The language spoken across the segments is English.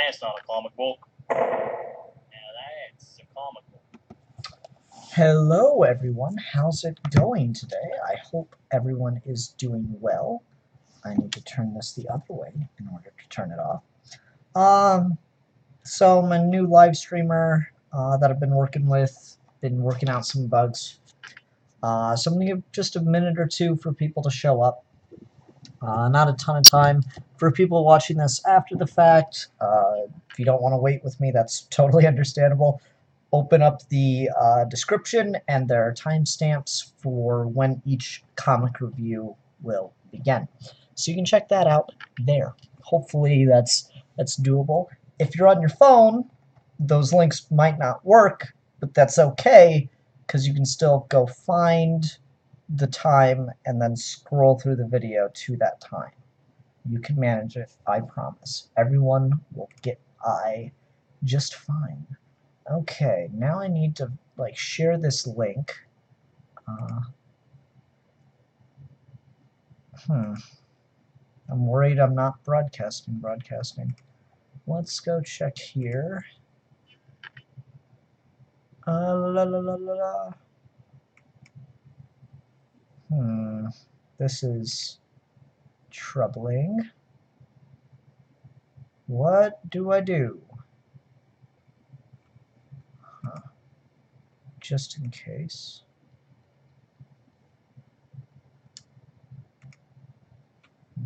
That's not a comic book. Now that's a comic book. Hello everyone, how's it going today? I hope everyone is doing well. I need to turn this the other way in order to turn it off. So I'm a new live streamer that I've been working with, been working out some bugs. So I'm going to give just a minute or two for people to show up. Not a ton of time. For people watching this after the fact, if you don't want to wait with me, that's totally understandable. Open up the description, and there are timestamps for when each comic review will begin. So you can check that out there. Hopefully that's doable. If you're on your phone, those links might not work, but that's okay, because you can still go find the time and then scroll through the video to that time. You can manage it, I promise. Everyone will get just fine. Okay, now I need to share this link. I'm worried I'm not broadcasting. Let's go check here. This is troubling. What do I do? Just in case.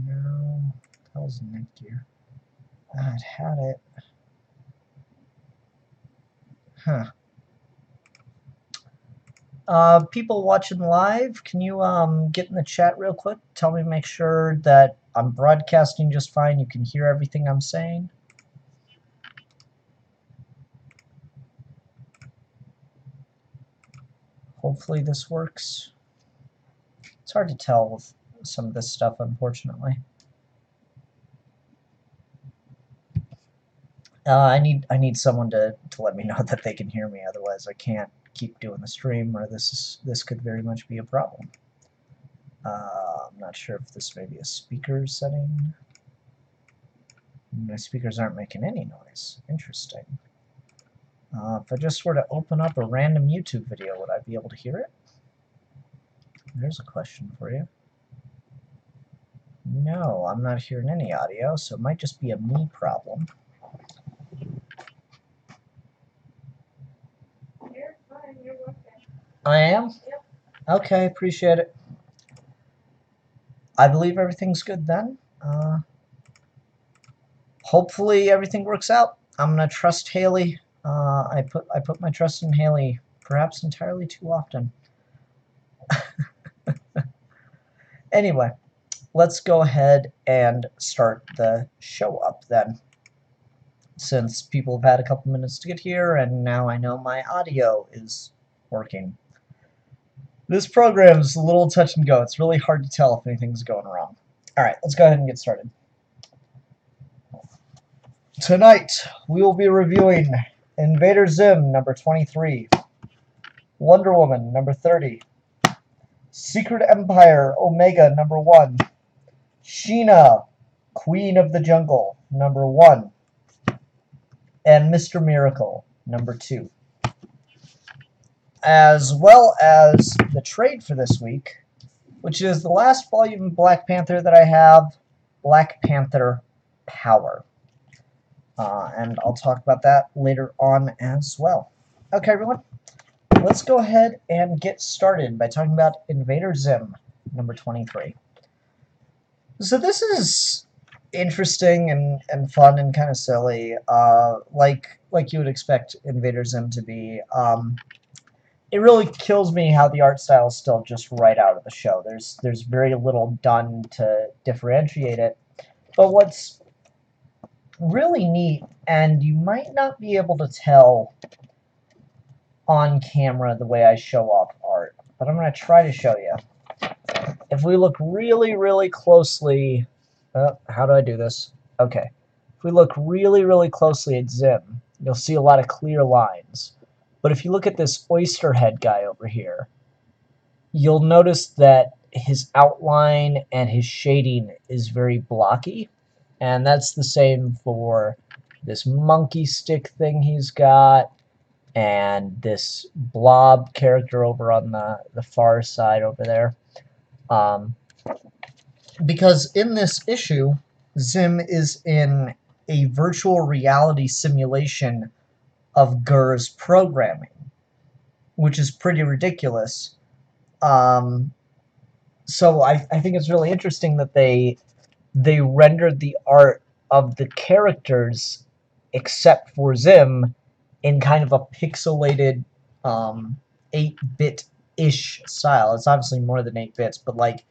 No, that was Netgear. It had it. People watching live, can you get in the chat real quick? Tell me, make sure that I'm broadcasting just fine. You can hear everything I'm saying. Hopefully this works. It's hard to tell with some of this stuff, unfortunately. I need someone to let me know that they can hear me. Otherwise, I can't keep doing the stream, or this could very much be a problem. I'm not sure if this may be a speaker setting. My speakers aren't making any noise. Interesting. If I just were to open up a random YouTube video, would I be able to hear it? There's a question for you. No, I'm not hearing any audio, so it might just be a me problem. You're fine, you're working. I am? Yep. Okay, appreciate it. I believe everything's good then. Hopefully everything works out. I'm gonna trust Haley. I put my trust in Haley perhaps entirely too often. Anyway, let's go ahead and start the show up then. Since people have had a couple minutes to get here, and now I know my audio is working. This program is a little touch and go. It's really hard to tell if anything's going wrong. Alright, let's go ahead and get started. Tonight, we will be reviewing Invader Zim, number 23, Wonder Woman, number 30, Secret Empire, Omega, number 1, Sheena, Queen of the Jungle, number 1, and Mr. Miracle, number 2. As well as the trade for this week, which is the last volume of Black Panther that I have, Black Panther Power. And I'll talk about that later on as well. Okay, everyone, let's go ahead and get started by talking about Invader Zim, number 23. So this is interesting and fun and kind of silly, like you would expect Invader Zim to be. It really kills me how the art style is still just right out of the show. There's very little done to differentiate it. But what's really neat, and you might not be able to tell on camera the way I show off art, but I'm going to try to show you. If we look really, really closely, how do I do this? Okay. If we look really, really closely at Zim, you'll see a lot of clear lines. But if you look at this oyster head guy over here, you'll notice that his outline and his shading is very blocky. And that's the same for this monkey stick thing he's got, and this blob character over on the far side over there. Because in this issue, Zim is in a virtual reality simulation of Gur's programming, which is pretty ridiculous. So I think it's really interesting that they rendered the art of the characters, except for Zim, in kind of a pixelated 8-bit-ish style. It's obviously more than 8 bits, but like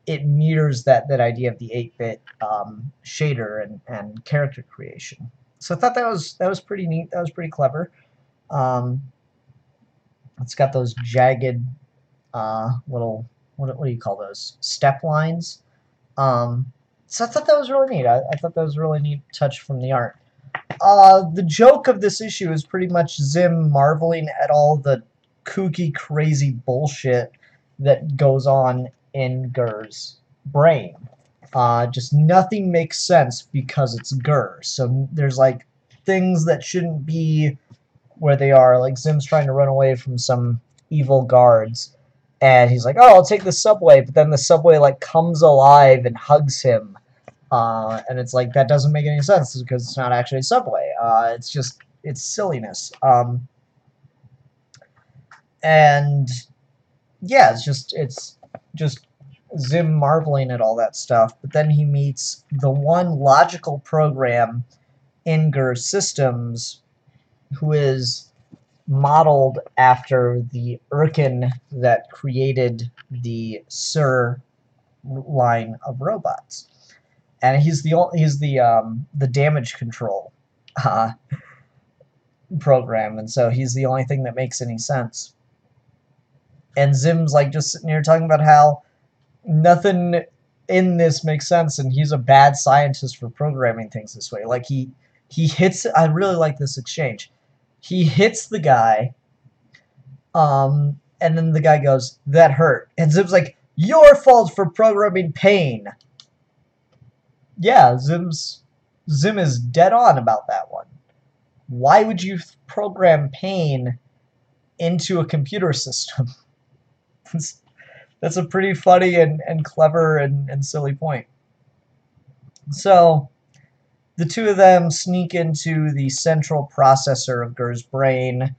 it mirrors that idea of the 8-bit shader and character creation. So I thought that was pretty neat. That was pretty clever. It's got those jagged little, what do you call those? Step lines. So I thought that was really neat. I thought that was a really neat touch from the art. The joke of this issue is pretty much Zim marveling at all the kooky, crazy bullshit that goes on in Gur's brain. Just nothing makes sense because it's Gur. So there's like things that shouldn't be where they are. Like Zim's trying to run away from some evil guards, and he's like, "Oh, I'll take the subway," but then the subway like comes alive and hugs him. And it's like, that doesn't make any sense because it's not actually a subway. It's silliness. And yeah, it's just Zim marveling at all that stuff. But then he meets the one logical program in Gur's systems who is modeled after the Urkin that created the Sur line of robots. And he's the damage control program, and so he's the only thing that makes any sense. And Zim's like just sitting here talking about how nothing in this makes sense, and he's a bad scientist for programming things this way. Like he hits. I really like this exchange. He hits the guy, and then the guy goes, "That hurt," and Zim's like, "Your fault for programming pain." Yeah, Zim is dead on about that one. Why would you program pain into a computer system? That's a pretty funny and clever and silly point. So, the two of them sneak into the central processor of Gur's brain.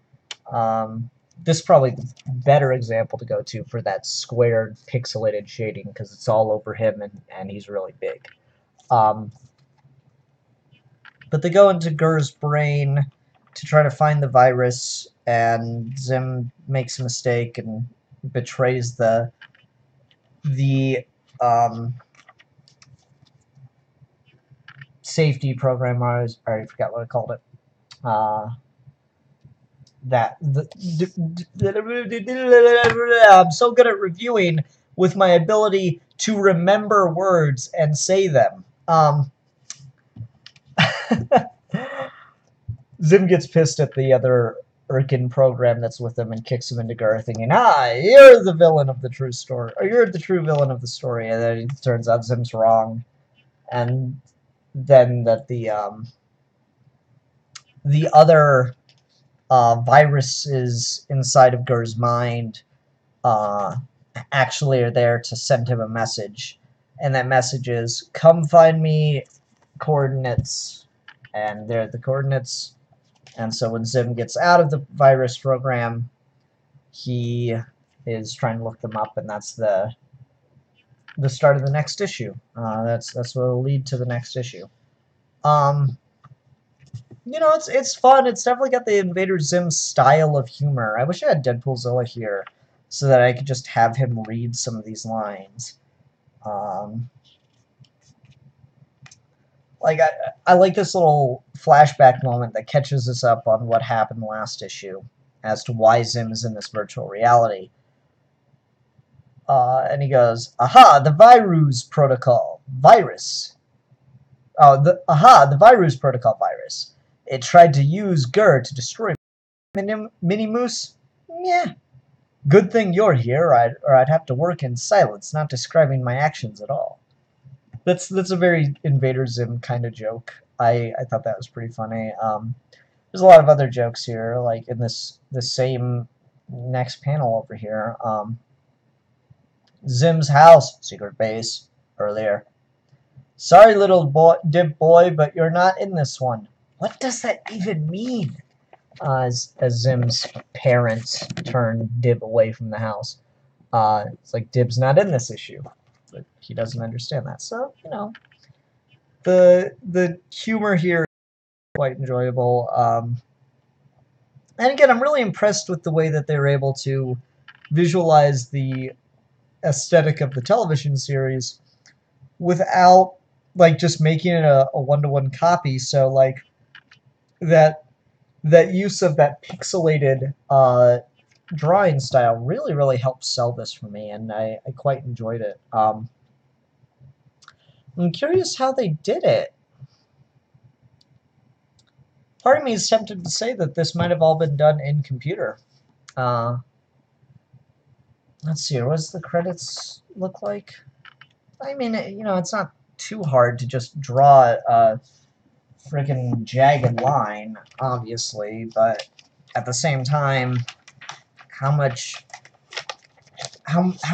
This is probably the better example to go to for that squared pixelated shading because it's all over him and he's really big. But they go into Gur's brain to try to find the virus, and Zim makes a mistake and betrays the safety program. I already forgot what I called it. I'm so good at reviewing with my ability to remember words and say them. Zim gets pissed at the other Urkin program that's with him and kicks him into Gur, thinking, you're the villain of the true story, or you're the true villain of the story. And then it turns out Zim's wrong, and then that the other viruses inside of Gur's mind actually are there to send him a message, and that message is, "Come find me, coordinates," and they're the coordinates. And so when Zim gets out of the virus program, he is trying to look them up, and that's the start of the next issue. That's what will lead to the next issue. You know, it's fun. It's definitely got the Invader Zim style of humor. I wish I had Deadpoolzilla here so that I could just have him read some of these lines. Like, I like this little flashback moment that catches us up on what happened last issue as to why Zim is in this virtual reality. And he goes, "Aha, the virus protocol virus. The virus protocol virus. It tried to use Gur to destroy Minimus? Yeah. Good thing you're here, or I'd have to work in silence, not describing my actions at all." That's a very Invader Zim kind of joke. I thought that was pretty funny. There's a lot of other jokes here, like in this same next panel over here. Zim's house, secret base, earlier. Sorry, little boy, Dib boy, but you're not in this one. What does that even mean? As Zim's parents turn Dib away from the house. It's like Dib's not in this issue, but he doesn't understand that. So, you know, the humor here is quite enjoyable. And again, I'm really impressed with the way that they were able to visualize the aesthetic of the television series without like just making it a one-to-one copy. So like that use of that pixelated drawing style really helped sell this for me, and I quite enjoyed it. I'm curious how they did it. Part of me is tempted to say that this might have all been done in computer. Let's see, what does the credits look like? I mean, you know, it's not too hard to just draw a freaking jagged line, obviously, but at the same time, how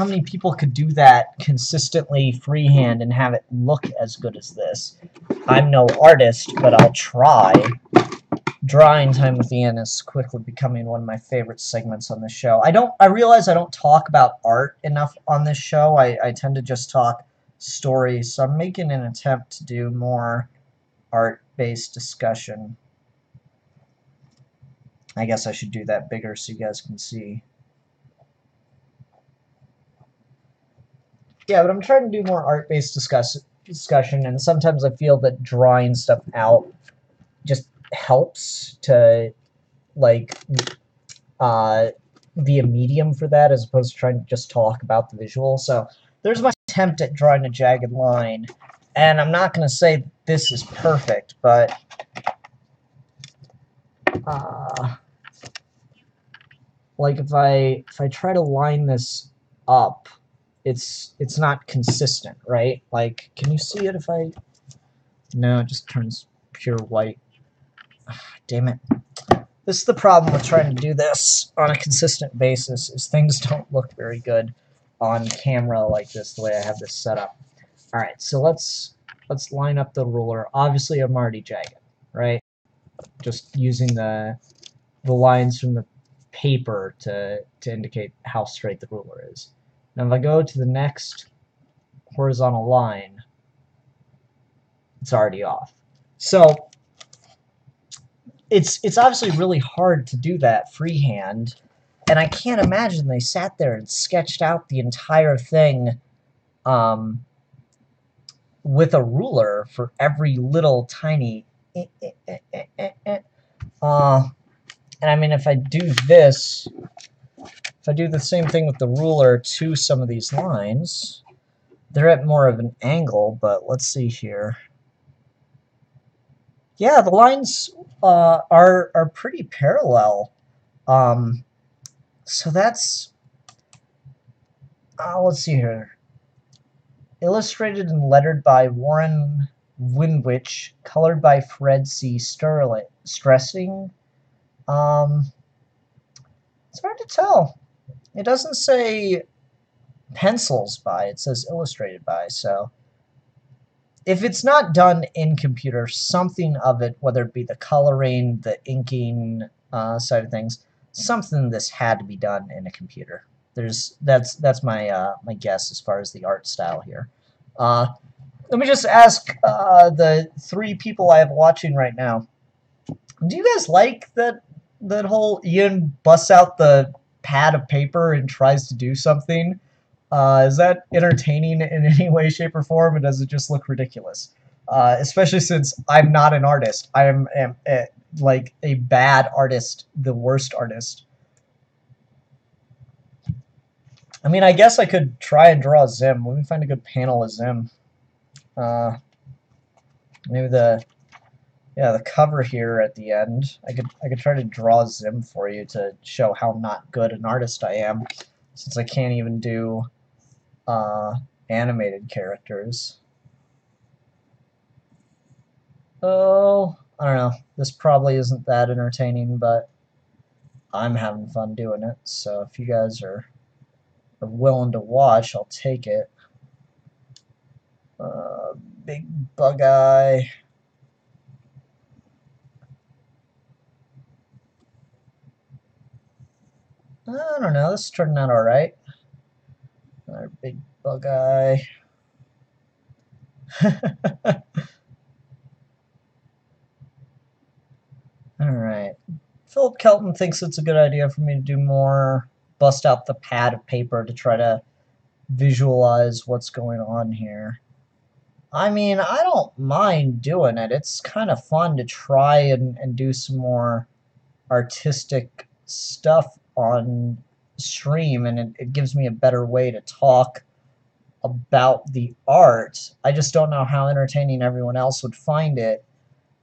many people could do that consistently freehand and have it look as good as this? I'm no artist, but I'll try. Drawing time with Ian is quickly becoming one of my favorite segments on this show. I realize I don't talk about art enough on this show. I tend to just talk stories, so I'm making an attempt to do more art-based discussion. I guess I should do that bigger so you guys can see. Yeah, but I'm trying to do more art-based discussion, and sometimes I feel that drawing stuff out just helps to, like, be a medium for that as opposed to trying to just talk about the visual. So there's my attempt at drawing a jagged line, and I'm not going to say this is perfect, but like if I try to line this up, it's not consistent, right? Like, can you see it if I... No, it just turns pure white. Damn it. This is the problem with trying to do this on a consistent basis, is things don't look very good on camera like this, the way I have this set up. Alright, so let's line up the ruler. Obviously, I'm already jagged, right? Just using the lines from the paper to indicate how straight the ruler is. Now if I go to the next horizontal line, it's already off. So it's obviously really hard to do that freehand, and I can't imagine they sat there and sketched out the entire thing with a ruler for every little tiny and I mean, if I do this, if I do the same thing with the ruler to some of these lines, they're at more of an angle, but let's see here. Yeah, the lines are pretty parallel. So that's... let's see here. Illustrated and lettered by Warren Wvcinich, colored by Fred C. Stressing. It's hard to tell. It doesn't say pencils by, it says illustrated by, so if it's not done in computer, something of it, whether it be the coloring, the inking side of things, something of this had to be done in a computer. That's my my guess as far as the art style here. Let me just ask the three people I have watching right now. Do you guys like that whole Ian busts out the pad of paper and tries to do something? Is that entertaining in any way, shape, or form, or does it just look ridiculous? Especially since I'm not an artist. I am like a bad artist, the worst artist. I mean, I guess I could try and draw Zim. Let me find a good panel of Zim. Maybe the cover here at the end. I could try to draw Zim for you to show how not good an artist I am, since I can't even do animated characters. Oh, I don't know. This probably isn't that entertaining, but I'm having fun doing it. So if you guys are willing to watch, I'll take it. Big bug eye. I don't know. This is turning out alright. Another big bug eye. Alright. Philip Kelton thinks it's a good idea for me to do more. Bust out the pad of paper to try to visualize what's going on here. I mean, I don't mind doing it. It's kind of fun to try and do some more artistic stuff on stream, and it gives me a better way to talk about the art. I just don't know how entertaining everyone else would find it,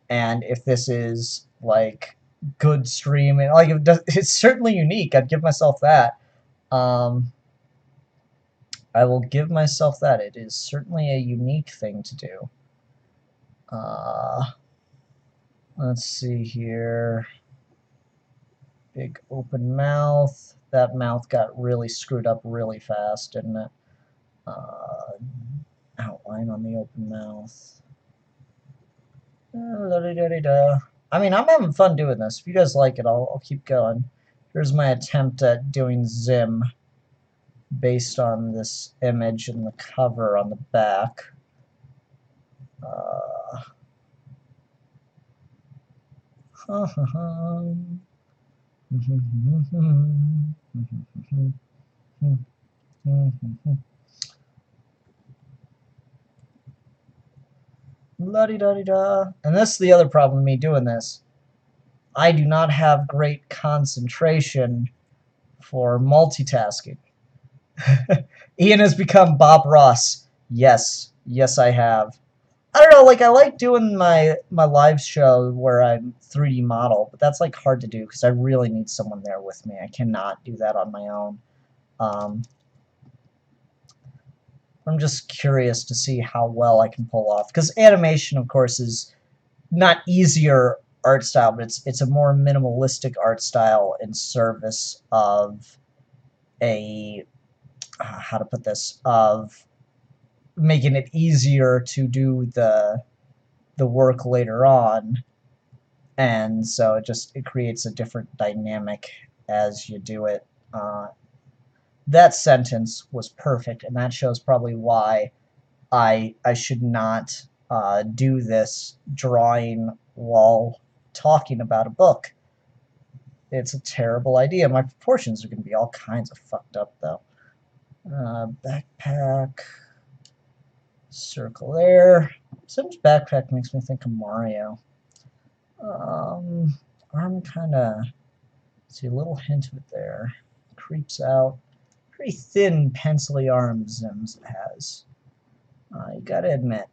and if this is like good streaming. Like it's certainly unique. I'd give myself that. I will give myself that. It is certainly a unique thing to do. Let's see here. Big open mouth. That mouth got really screwed up really fast, didn't it? Outline on the open mouth. I mean, I'm having fun doing this. If you guys like it, I'll keep going. Here's my attempt at doing Zim based on this image and the cover on the back. La-di-da-di-da. And this is the other problem with me doing this. I do not have great concentration for multitasking. Ian has become Bob Ross. Yes. Yes, I have. I don't know, like, I like doing my live show where I'm 3D model, but that's, like, hard to do because I really need someone there with me. I cannot do that on my own. I'm just curious to see how well I can pull off. Because animation, of course, is not easier art style, but it's a more minimalistic art style in service of a... how to put this? Of making it easier to do the work later on. And so it creates a different dynamic as you do it. That sentence was perfect, and that shows probably why I should not do this drawing while talking about a book. It's a terrible idea. My proportions are going to be all kinds of fucked up, though. Backpack. Circle there. Sim's backpack makes me think of Mario. Arm kind of... see, a little hint of it there. Creeps out. Pretty thin, pencil-y arms Sims has. You gotta admit.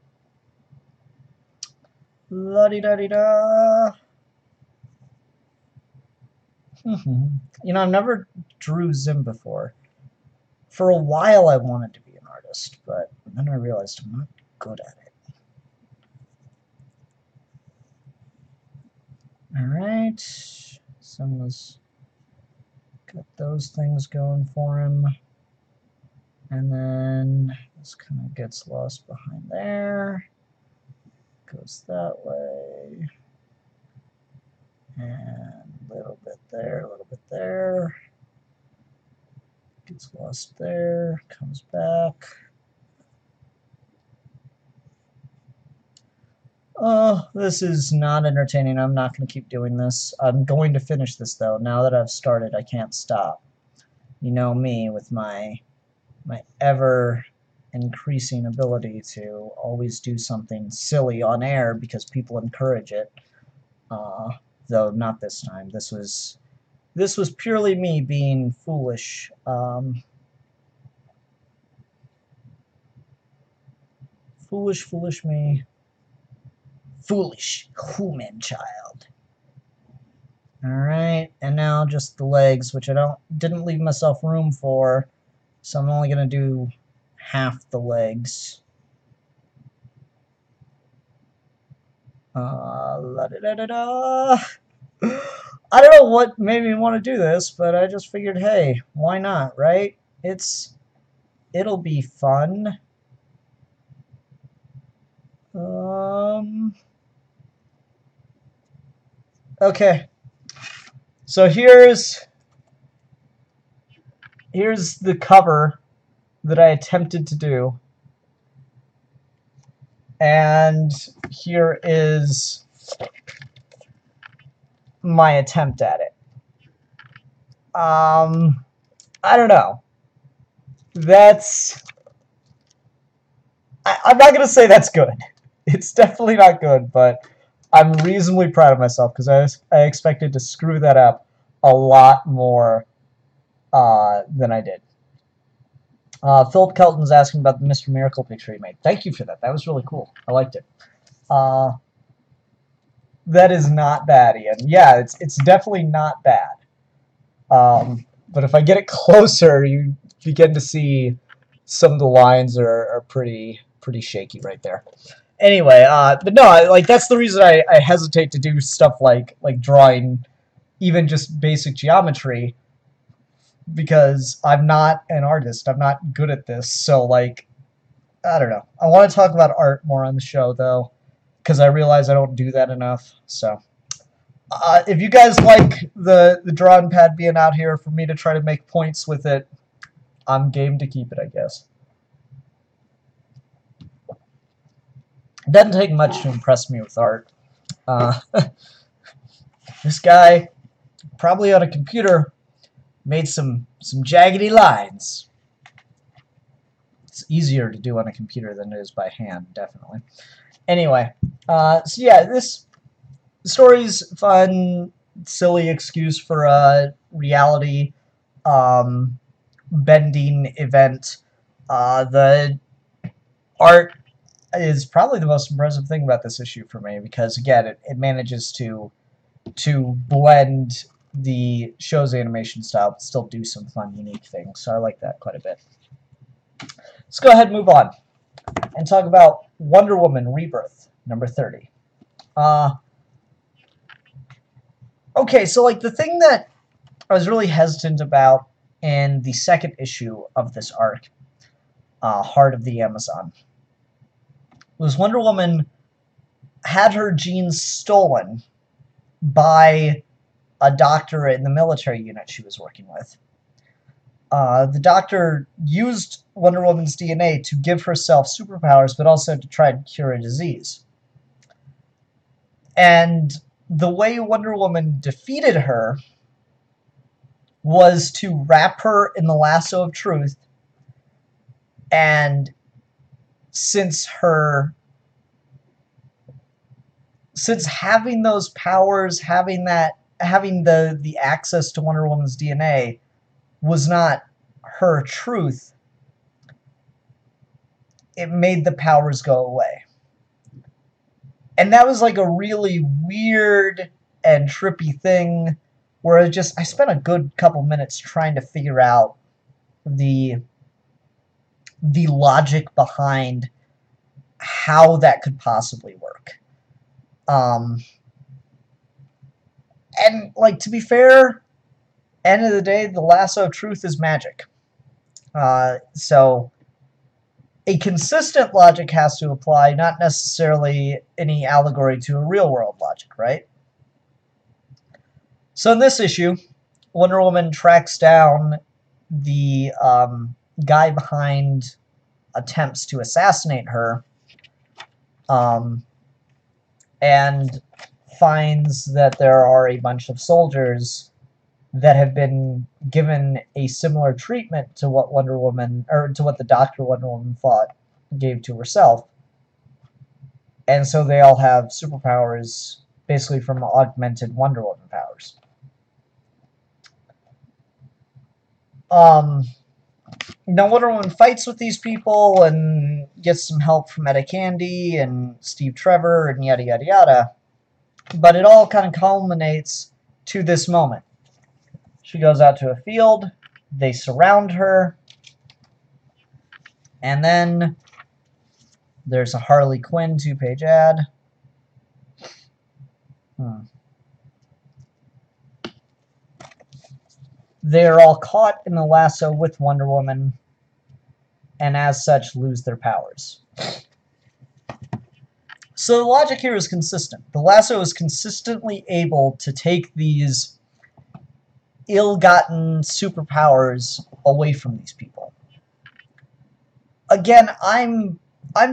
La-di-da-di-da. You know, I've never drew Zim before. For a while I wanted to be an artist, but then I realized I'm not good at it. Alright. Someone's got those things going for him. And then this kind of gets lost behind there. Goes that way. And a little bit there, a little bit there. Gets lost there, comes back. Oh, this is not entertaining. I'm not going to keep doing this. I'm going to finish this, though. Now that I've started, I can't stop. You know me with my ever-increasing ability to always do something silly on air because people encourage it. Though not this time. This was purely me being foolish. Foolish me. Foolish human child. Alright, and now just the legs, which I didn't leave myself room for, so I'm only going to do half the legs. La-da-da-da-da. I don't know what made me want to do this, but I just figured, hey, why not, right? It'll be fun. Okay. So here's the cover that I attempted to do. And here is my attempt at it. I don't know. I'm not going to say that's good. It's definitely not good, but I'm reasonably proud of myself because I expected to screw that up a lot more than I did. Philip Kelton's asking about the Mr. Miracle picture he made. Thank you for that. That was really cool. I liked it. That is not bad, Ian. Yeah, it's definitely not bad. But if I get it closer, you begin to see some of the lines are pretty shaky right there. Anyway, but no, like that's the reason I hesitate to do stuff like drawing even just basic geometry, because I'm not an artist. I'm not good at this. So like, I don't know. I want to talk about art more on the show though, because I realize I don't do that enough. So if you guys like the drawing pad being out here for me to try to make points with it, I'm game to keep it, I guess. It doesn't take much to impress me with art. This guy, probably on a computer, made some jaggedy lines. It's easier to do on a computer than it is by hand, definitely. Anyway, so yeah, this story's fun, silly excuse for a reality bending event. The art is probably the most impressive thing about this issue for me, because again, it manages to blend the show's animation style but still do some fun, unique things. So I like that quite a bit. Let's go ahead and move on and talk about Wonder Woman Rebirth, number 30. Okay, so like the thing that I was really hesitant about in the second issue of this arc, Heart of the Amazon, was Wonder Woman had her genes stolen by a doctor in the military unit she was working with. The doctor used Wonder Woman's DNA to give herself superpowers, but also to try and cure a disease. And the way Wonder Woman defeated her was to wrap her in the lasso of truth, and since having those powers, having the access to Wonder Woman's DNA was not her truth, it made the powers go away. And that was like a really weird and trippy thing where I spent a good couple minutes trying to figure out the logic behind how that could possibly work. And like, to be fair, end of the day, the lasso of truth is magic. So a consistent logic has to apply, not necessarily any allegory to a real-world logic, right? So in this issue, Wonder Woman tracks down the guy behind attempts to assassinate her, and finds that there are a bunch of soldiers that have been given a similar treatment to what Wonder Woman, or to what the Doctor Wonder Woman thought gave to herself. And so they all have superpowers, basically from augmented Wonder Woman powers. Now Wonder Woman fights with these people and gets some help from Etta Candy and Steve Trevor and yada yada yada. But it all kind of culminates to this moment. She goes out to a field, they surround her, and then there's a Harley Quinn 2-page ad. They're all caught in the lasso with Wonder Woman, and as such lose their powers. So the logic here is consistent. The lasso is consistently able to take these ill-gotten superpowers away from these people. Again, I'm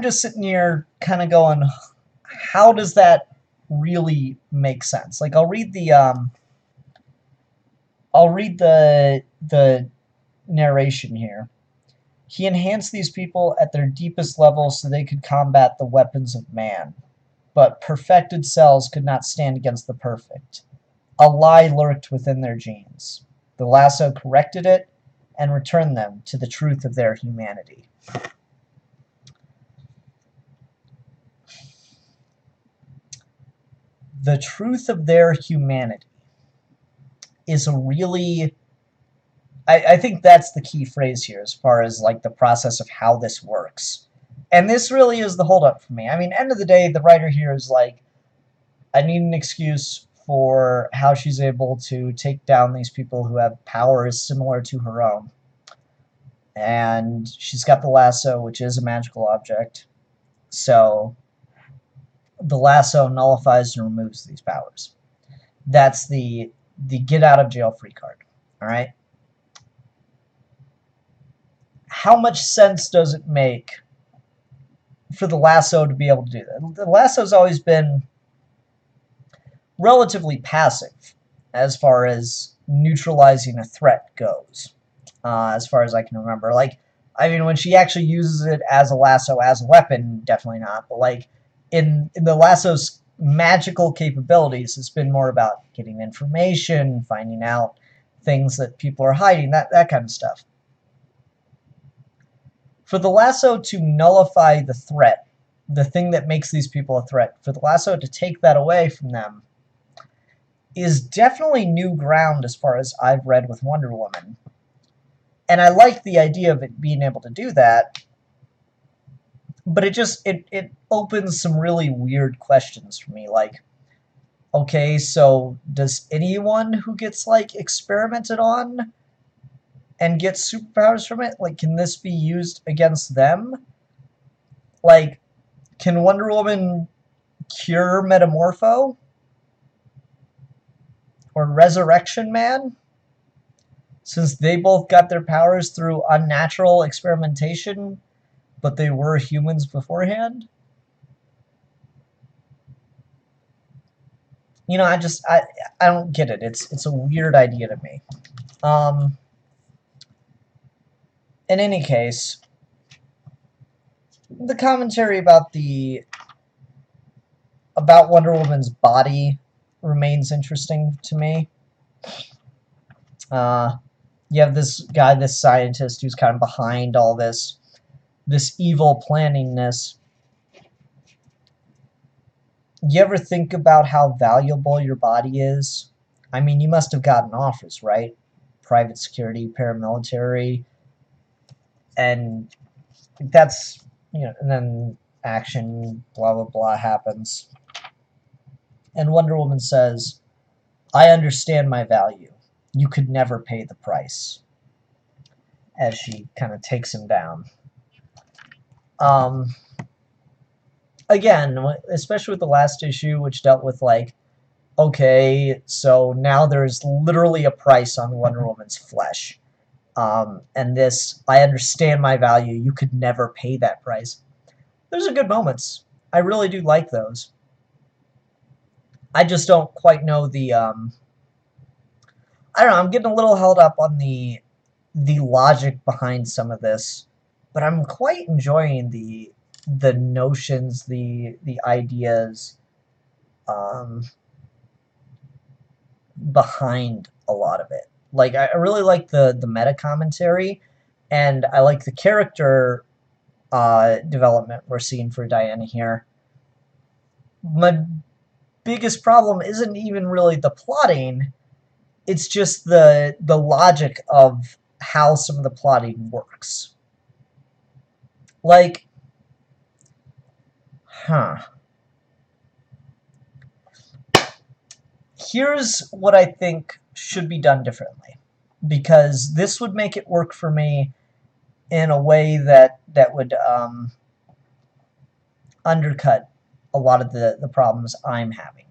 just sitting here kind of going, how does that really make sense? Like, I'll read the narration here. He enhanced these people at their deepest level so they could combat the weapons of man. But perfected cells could not stand against the perfect. A lie lurked within their genes. The lasso corrected it and returned them to the truth of their humanity. The truth of their humanity is a really... I think that's the key phrase here as far as like the process of how this works. And this really is the holdup for me. I mean, end of the day, the writer here is like, I need an excuse for how she's able to take down these people who have powers similar to her own. And she's got the lasso, which is a magical object. So the lasso nullifies and removes these powers. That's the get out of jail free card. All right? How much sense does it make for the lasso to be able to do that? The lasso's always been relatively passive as far as neutralizing a threat goes, as far as I can remember. Like, I mean, when she actually uses it as a lasso, as a weapon, definitely not. But, like, in the lasso's magical capabilities, it's been more about getting information, finding out things that people are hiding, that kind of stuff. For the lasso to nullify the threat, the thing that makes these people a threat, for the lasso to take that away from them, is definitely new ground as far as I've read with Wonder Woman. And I like the idea of it being able to do that, but it opens some really weird questions for me. Like, okay, so does anyone who gets, like, experimented on and gets superpowers from it, like, can this be used against them? Like, can Wonder Woman cure Metamorpho? Or Resurrection Man? Since they both got their powers through unnatural experimentation, but they were humans beforehand? You know, I don't get it. It's a weird idea to me. In any case, the commentary about Wonder Woman's body remains interesting to me. You have this guy, this scientist, who's kind of behind all this evil planningness. You ever think about how valuable your body is? I mean, you must have gotten offers, right? Private security, paramilitary, and that's, you know, and then action, blah, blah, blah happens. And Wonder Woman says, I understand my value. You could never pay the price. As she kind of takes him down. Again, especially with the last issue, which dealt with, like, okay, so now there's literally a price on Wonder Woman's flesh. And this, I understand my value. You could never pay that price. Those are good moments. I really do like those. I just don't quite know the, I don't know, I'm getting a little held up on the logic behind some of this, but I'm quite enjoying the notions, the ideas behind a lot of it. Like, I really like the meta commentary, and I like the character development we're seeing for Diana here. My biggest problem isn't even really the plotting, it's just the logic of how some of the plotting works. Like, here's what I think should be done differently, because this would make it work for me in a way that would undercut a lot of the problems I'm having.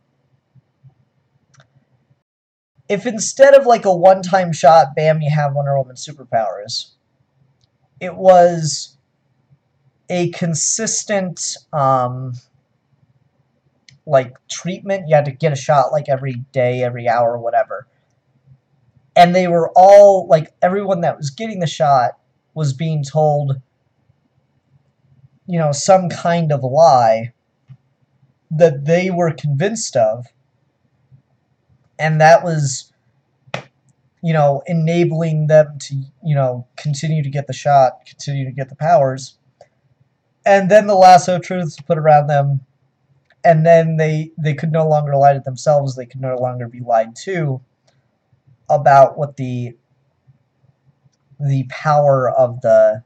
If instead of like a one-time shot, bam, you have Wonder Woman superpowers, it was a consistent like treatment. You had to get a shot like every day, every hour, whatever. And they were all, like, everyone that was getting the shot was being told, you know, some kind of lie that they were convinced of. And that was, you know, enabling them to, you know, continue to get the shot, continue to get the powers. And then the lasso of truth was put around them. And then they could no longer lie to themselves. They could no longer be lied to about what the power of the,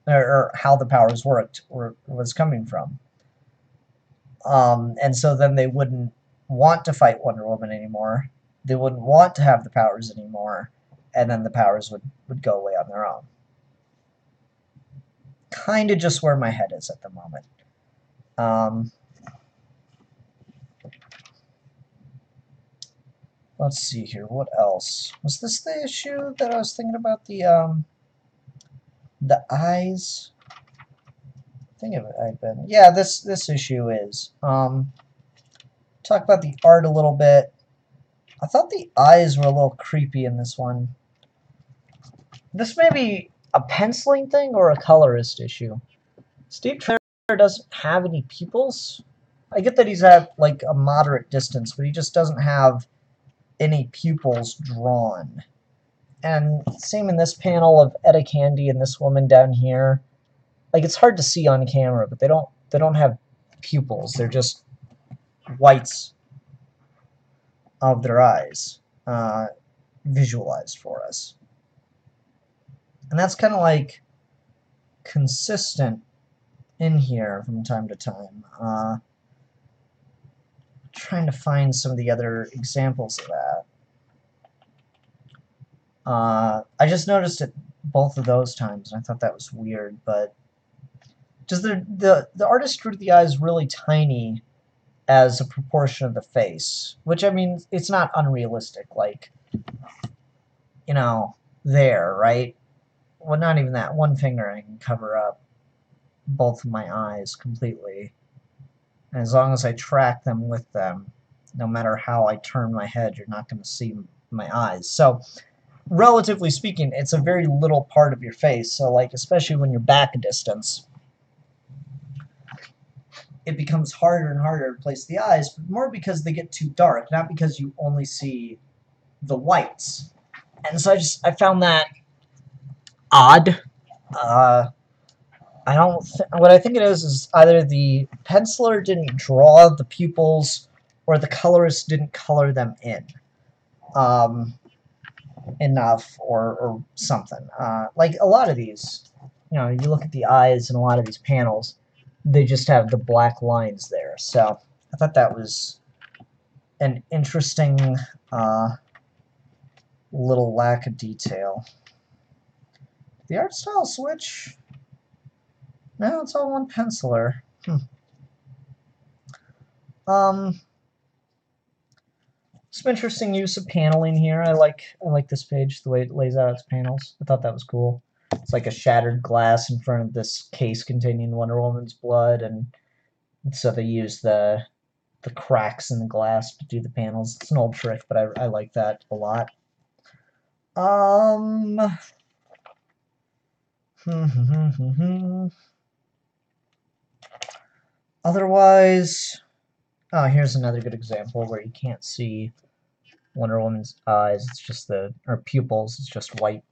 or how the powers worked or was coming from. And so then they wouldn't want to fight Wonder Woman anymore. They wouldn't want to have the powers anymore. And then the powers would go away on their own. Kind of just where my head is at the moment. Let's see here. What else? Was this the issue that I was thinking about? The eyes? I think it had been. Yeah, this issue is. Talk about the art a little bit. I thought the eyes were a little creepy in this one. This may be a penciling thing or a colorist issue. Steve Trevor doesn't have any pupils. I get that he's at like a moderate distance, but he just doesn't have any pupils drawn. And same in this panel of Etta Candy and this woman down here. Like, it's hard to see on camera, but they don't have pupils. They're just whites of their eyes visualized for us. And that's kind of like consistent in here from time to time. Trying to find some of the other examples of that. I just noticed it both of those times, and I thought that was weird, but just the artist drew the eyes really tiny as a proportion of the face, which, I mean, it's not unrealistic, like, you know, there, right? Well, not even that. One finger I can cover up both of my eyes completely. And as long as I track them with them, no matter how I turn my head, you're not going to see my eyes. So, relatively speaking, it's a very little part of your face. So, like, especially when you're back a distance, it becomes harder and harder to place the eyes, but more because they get too dark, not because you only see the whites. And so I found that odd. What I think it is either the penciler didn't draw the pupils or the colorist didn't color them in enough or something. Like a lot of these, you know, you look at the eyes in a lot of these panels, they just have the black lines there. So I thought that was an interesting little lack of detail. The art style switch? No, it's all one penciler. Some interesting use of paneling here. I like this page, the way it lays out its panels. I thought that was cool. It's like a shattered glass in front of this case containing Wonder Woman's blood, and so they use the cracks in the glass to do the panels. It's an old trick, but I like that a lot. Otherwise, oh, here's another good example where you can't see Wonder Woman's eyes. It's just or pupils. It's just white.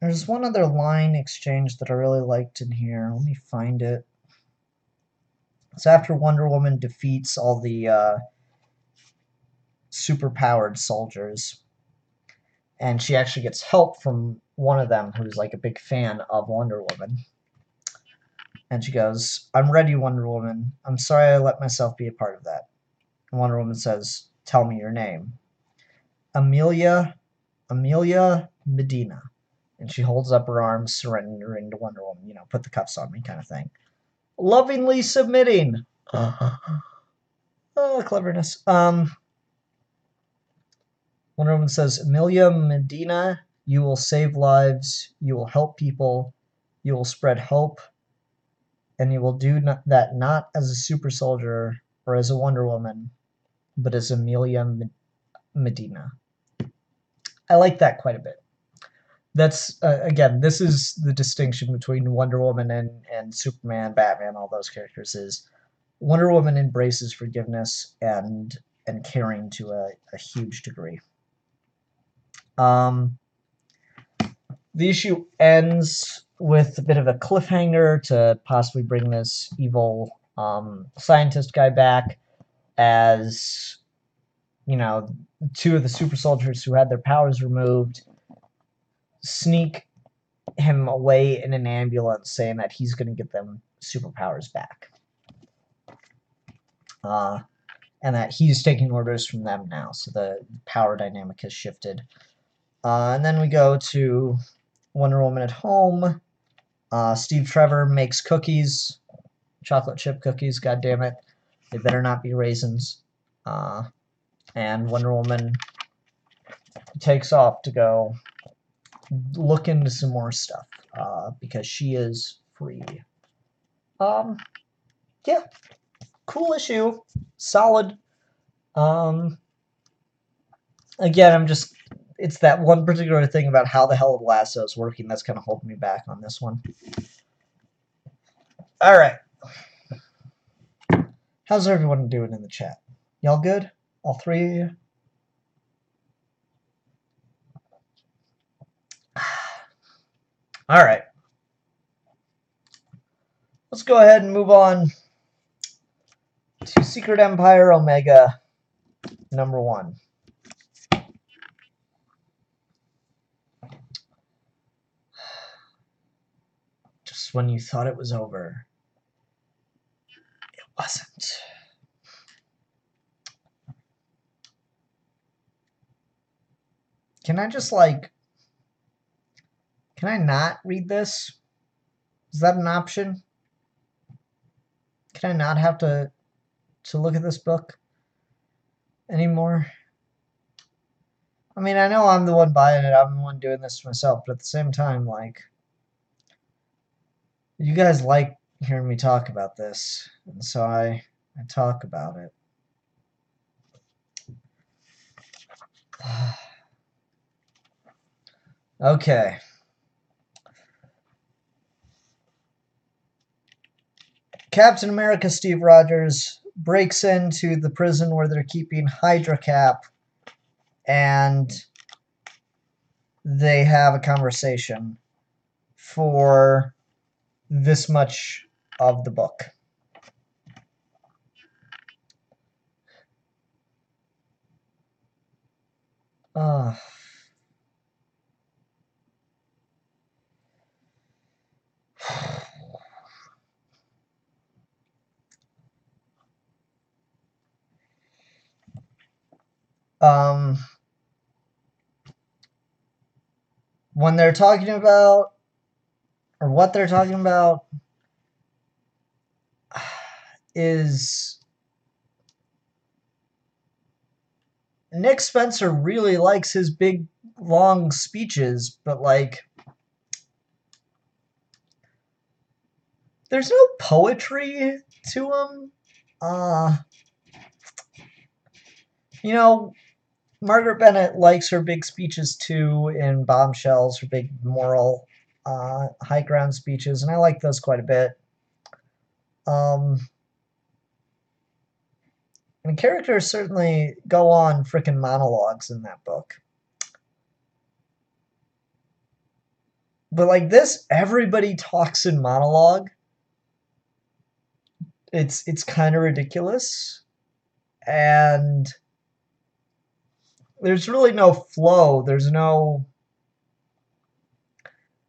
There's one other line exchange that I really liked in here. Let me find it. So after Wonder Woman defeats all the superpowered soldiers, and she actually gets help from one of them who's like a big fan of Wonder Woman. And she goes, I'm ready, Wonder Woman. I'm sorry I let myself be a part of that. And Wonder Woman says, tell me your name. Amelia Medina. And she holds up her arms, surrendering to Wonder Woman. Put the cuffs on me kind of thing. Lovingly submitting. Oh, cleverness. Wonder Woman says, Amelia Medina, you will save lives, you will help people, you will spread hope, and you will do that not as a super soldier or as a Wonder Woman, but as Amelia Medina. I like that quite a bit. That's, again, this is the distinction between Wonder Woman and Superman, Batman, all those characters, is Wonder Woman embraces forgiveness and caring to a huge degree. The issue ends with a bit of a cliffhanger to possibly bring this evil scientist guy back, as, two of the super soldiers who had their powers removed sneak him away in an ambulance, saying that he's going to get them superpowers back. And that he's taking orders from them now, so the power dynamic has shifted. And then we go to Wonder Woman at home. Steve Trevor makes cookies, chocolate chip cookies, god damn it. They better not be raisins. And Wonder Woman takes off to go look into some more stuff, because she is free. Yeah, cool issue, solid. Again, it's that one particular thing about how the hell the lasso is working that's kind of holding me back on this one. Alright. How's everyone doing in the chat? Y'all good? All three of you? Alright. Let's go ahead and move on to Secret Empire Omega #1. Just when you thought it was over, it wasn't. Can I just, can I not read this? Is that an option? Can I not have to look at this book anymore? I mean, I know I'm the one buying it, I'm the one doing this to myself, but at the same time, you guys like hearing me talk about this, and so I talk about it. Okay. Captain America Steve Rogers breaks into the prison where they're keeping Hydra Cap, and they have a conversation for this much of the book. When they're talking about, or what they're talking about, is Nick Spencer really likes his big, long speeches, but, there's no poetry to them. Margaret Bennett likes her big speeches too in Bombshells, her big moral high ground speeches, and I like those quite a bit. And characters certainly go on frickin' monologues in that book. But this, everybody talks in monologue. It's kind of ridiculous. And there's really no flow. There's no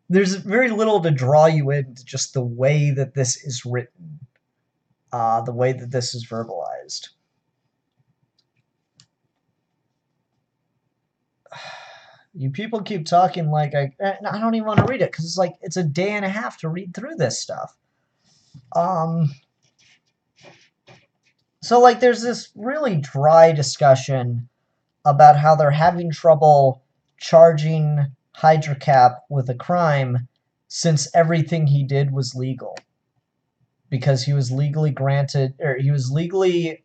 there's very little to draw you into just the way that this is written, the way that this is verbalized. You people keep talking like I don't even want to read it because it's like it's a day and a half to read through this stuff. So like there's this really dry discussion about how they're having trouble charging Hydrocap with a crime since everything he did was legal. Because he was legally granted, or he was legally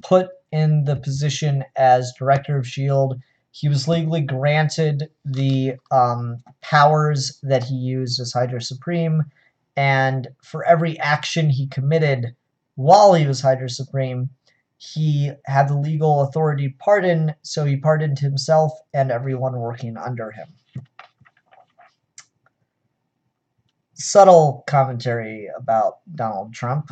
put in the position as director of S.H.I.E.L.D. He was legally granted the powers that he used as Hydra Supreme, and for every action he committed while he was Hydra Supreme, he had the legal authority to pardon, so he pardoned himself and everyone working under him. Subtle commentary about Donald Trump.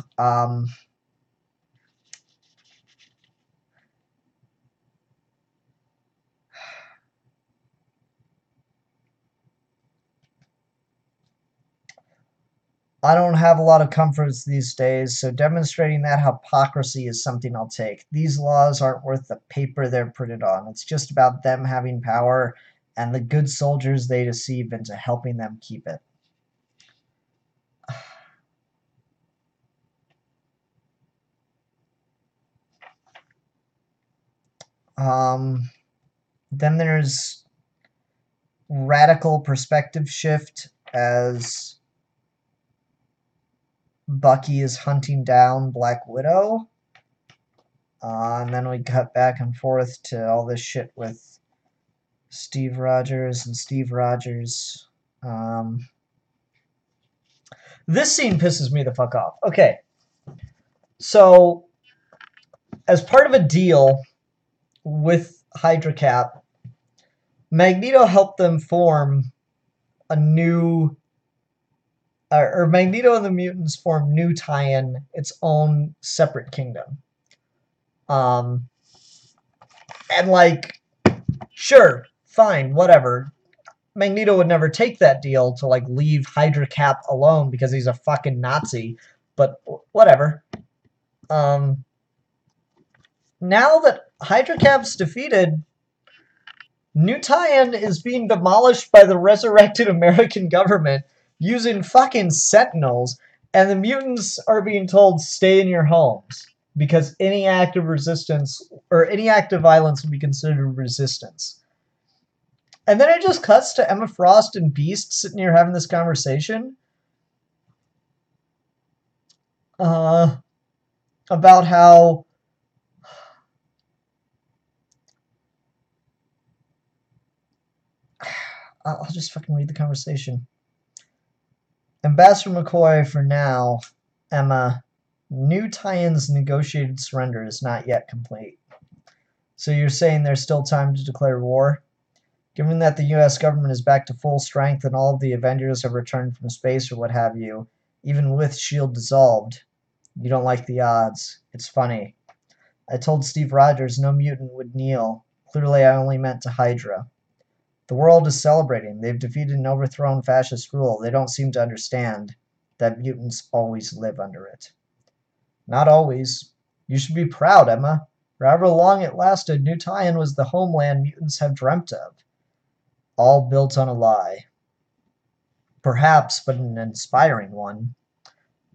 I don't have a lot of comforts these days, so demonstrating that hypocrisy is something I'll take. These laws aren't worth the paper they're printed on. It's just about them having power and the good soldiers they deceive into helping them keep it. Then there's radical perspective shift as Bucky is hunting down Black Widow. And then we cut back and forth to all this shit with Steve Rogers and Steve Rogers. This scene pisses me the fuck off. Okay. So, as part of a deal with Hydrocap, Magneto helped them form a new... or Magneto and the mutants form New Tie-In, its own separate kingdom. And like, sure, fine, whatever. Magneto would never take that deal to like leave Hydrocap alone because he's a fucking Nazi, but whatever. Now that Hydrocap's defeated, New Tie-In is being demolished by the resurrected American government using fucking sentinels, and the mutants are being told stay in your homes because any act of resistance or any act of violence will be considered resistance. And then it just cuts to Emma Frost and Beast sitting here having this conversation about how I'll just fucking read the conversation. Ambassador McCoy, for now, Emma, New Tie-In's negotiated surrender is not yet complete. So you're saying there's still time to declare war? Given that the U.S. government is back to full strength and all of the Avengers have returned from space or what have you, even with S.H.I.E.L.D. dissolved, you don't like the odds. It's funny. I told Steve Rogers no mutant would kneel. Clearly I only meant to Hydra. The world is celebrating. They've defeated and overthrown fascist rule. They don't seem to understand that mutants always live under it. Not always. You should be proud, Emma. For however long it lasted, New Tie-In was the homeland mutants have dreamt of. All built on a lie. Perhaps, but an inspiring one.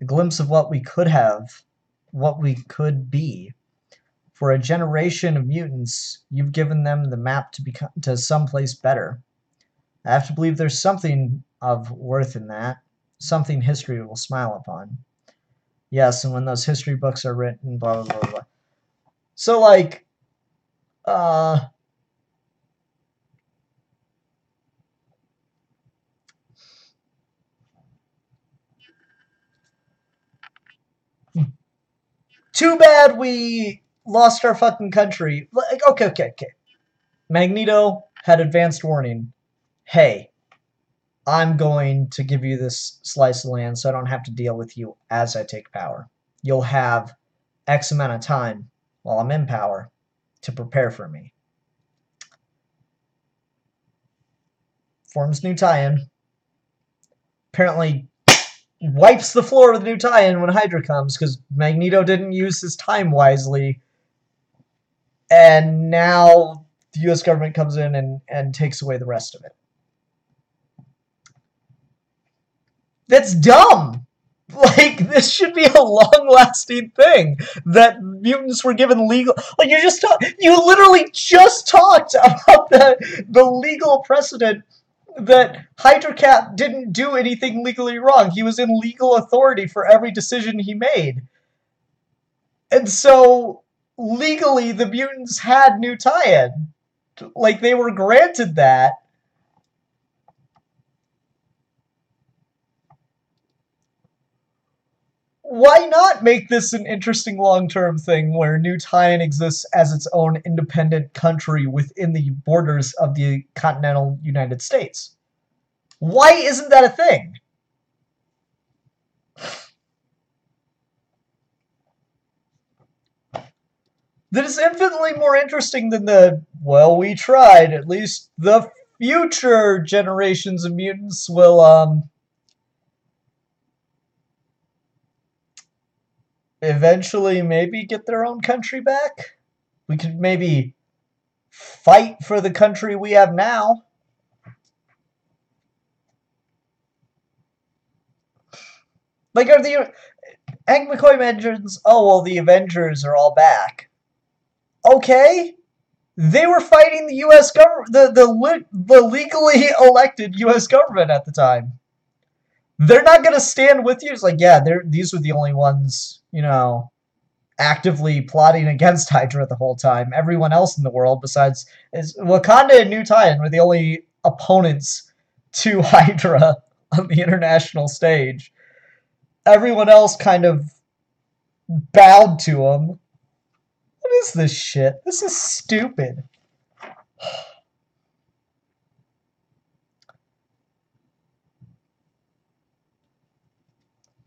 A glimpse of what we could have, what we could be. For a generation of mutants, you've given them the map to someplace better. I have to believe there's something of worth in that, something history will smile upon. Yes, and when those history books are written, blah, blah, blah, blah. So, like, too bad we lost our fucking country. Like, okay. Magneto had advanced warning. Hey, I'm going to give you this slice of land so I don't have to deal with you as I take power. You'll have X amount of time while I'm in power to prepare for me. Forms New Tie-In. apparently wipes the floor with a new tie-in when Hydra comes because Magneto didn't use his time wisely. And now the U.S. government comes in and takes away the rest of it. That's dumb! Like, this should be a long-lasting thing that mutants were given legal... Like, you literally just talked about the legal precedent that Hydra Cat didn't do anything legally wrong. He was in legal authority for every decision he made. And so, legally, the mutants had new tie-in. Like, they were granted that. Why not make this an interesting long-term thing where New Tie-In exists as its own independent country within the borders of the continental United States? Why isn't that a thing? That is infinitely more interesting than the, well, we tried. At least the future generations of mutants will, eventually maybe get their own country back. We could maybe fight for the country we have now. Like, are the Hank McCoy mentions, oh, well, the Avengers are all back. Okay. They were fighting the U.S. government, the legally elected U.S. government at the time. They're not going to stand with you. It's like, yeah, these were the only ones, you know, actively plotting against Hydra the whole time. Everyone else in the world, besides Wakanda and New Tie-In, were the only opponents to Hydra on the international stage. Everyone else kind of bowed to him. What is this shit? This is stupid.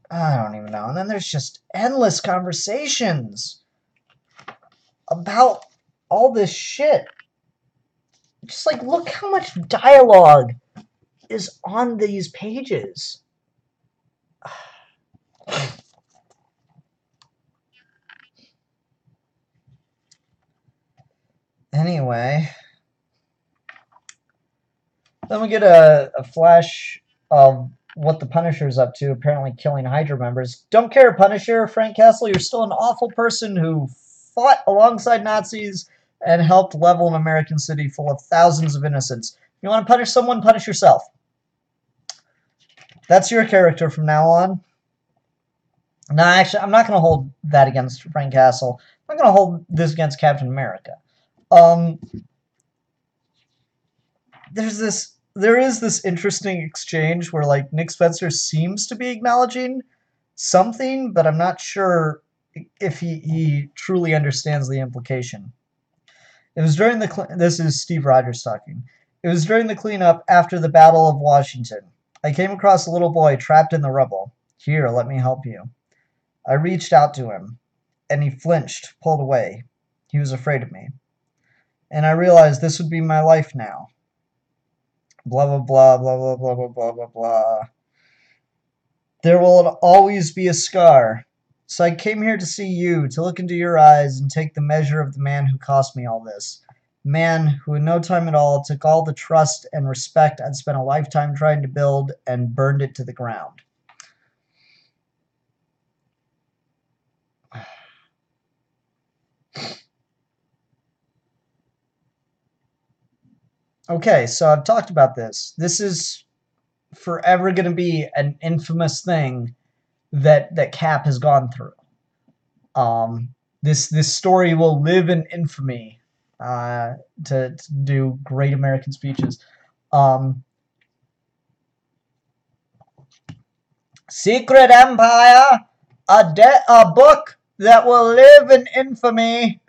I don't even know. And then there's just endless conversations about all this shit. Just like, look how much dialogue is on these pages. Anyway, then we get a flash of what the Punisher's up to, apparently killing Hydra members. Don't care, Punisher. Frank Castle, you're still an awful person who fought alongside Nazis and helped level an American city full of thousands of innocents. If you want to punish someone, punish yourself. That's your character from now on. No, actually, I'm not going to hold that against Frank Castle. I'm not going to hold this against Captain America. There is this interesting exchange where, like, Nick Spencer seems to be acknowledging something, but I'm not sure if he truly understands the implication. It was during this is Steve Rogers talking. It was during the cleanup after the Battle of Washington. I came across a little boy trapped in the rubble. Here, let me help you. I reached out to him, and he flinched, pulled away. He was afraid of me. And I realized this would be my life now. Blah, blah, blah, blah, blah, blah, blah, blah, blah, blah. There will always be a scar. So I came here to see you, to look into your eyes and take the measure of the man who cost me all this. Man who in no time at all took all the trust and respect I'd spent a lifetime trying to build and burned it to the ground. Okay, so I've talked about this. This is forever going to be an infamous thing that Cap has gone through. This story will live in infamy to do great American speeches. Secret Empire, a book that will live in infamy.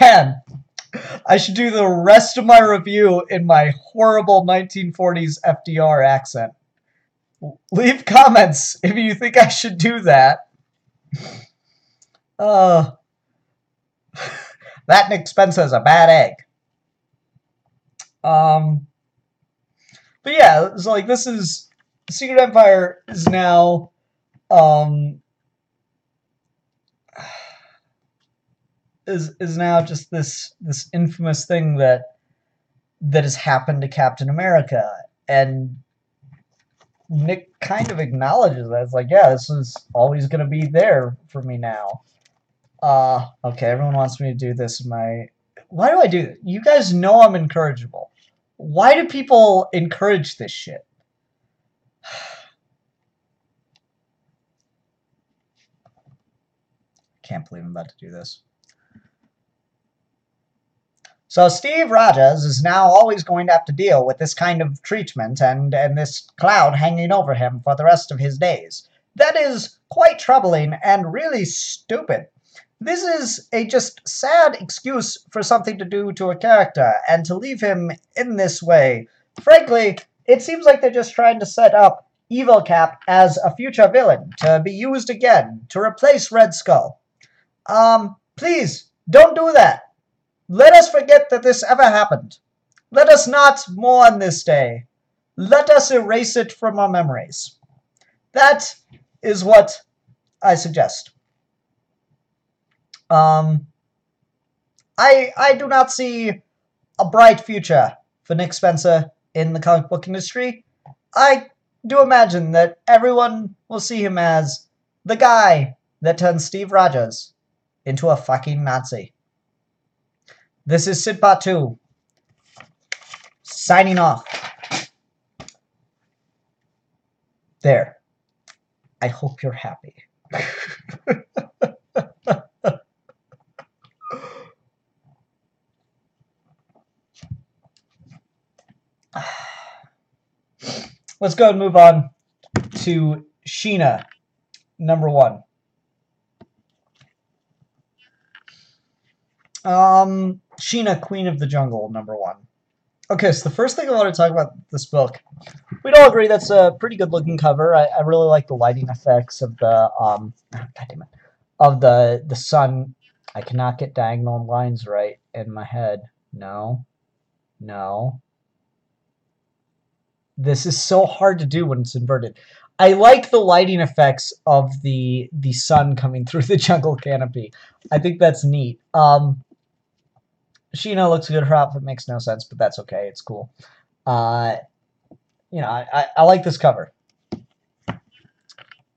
Man, I should do the rest of my review in my horrible 1940s FDR accent. Leave comments if you think I should do that. That Nick Spencer's a bad egg. But yeah, it's like this is Secret Empire is now is now just this infamous thing that has happened to Captain America, and Nick kind of acknowledges that. It's like, yeah, this is always gonna be there for me now. Okay, everyone wants me to do this. Why do I do this? You guys know I'm incorrigible. Why do people encourage this shit? Can't believe I'm about to do this. So Steve Rogers is now always going to have to deal with this kind of treatment and this cloud hanging over him for the rest of his days. That is quite troubling and really stupid. This is a just sad excuse for something to do to a character, and to leave him in this way. Frankly, it seems like they're just trying to set up Evil Cap as a future villain to be used again to replace Red Skull. Please, don't do that. Let us forget that this ever happened. Let us not mourn this day. Let us erase it from our memories. That is what I suggest. I do not see a bright future for Nick Spencer in the comic book industry. I do imagine that everyone will see him as the guy that turned Steve Rogers into a fucking Nazi. This is Sidbot 2, signing off. There. I hope you're happy. Let's go and move on to Sheena, number 1. Sheena, Queen of the Jungle, number 1. Okay, so the first thing I want to talk about this book, we'd all agree that's a pretty good looking cover. I really like the lighting effects of the of the sun. I cannot get diagonal lines right in my head. No. This is so hard to do when it's inverted. I like the lighting effects of the sun coming through the jungle canopy. I think that's neat. Sheena looks good. Her outfit makes no sense, but that's okay. It's cool. I like this cover.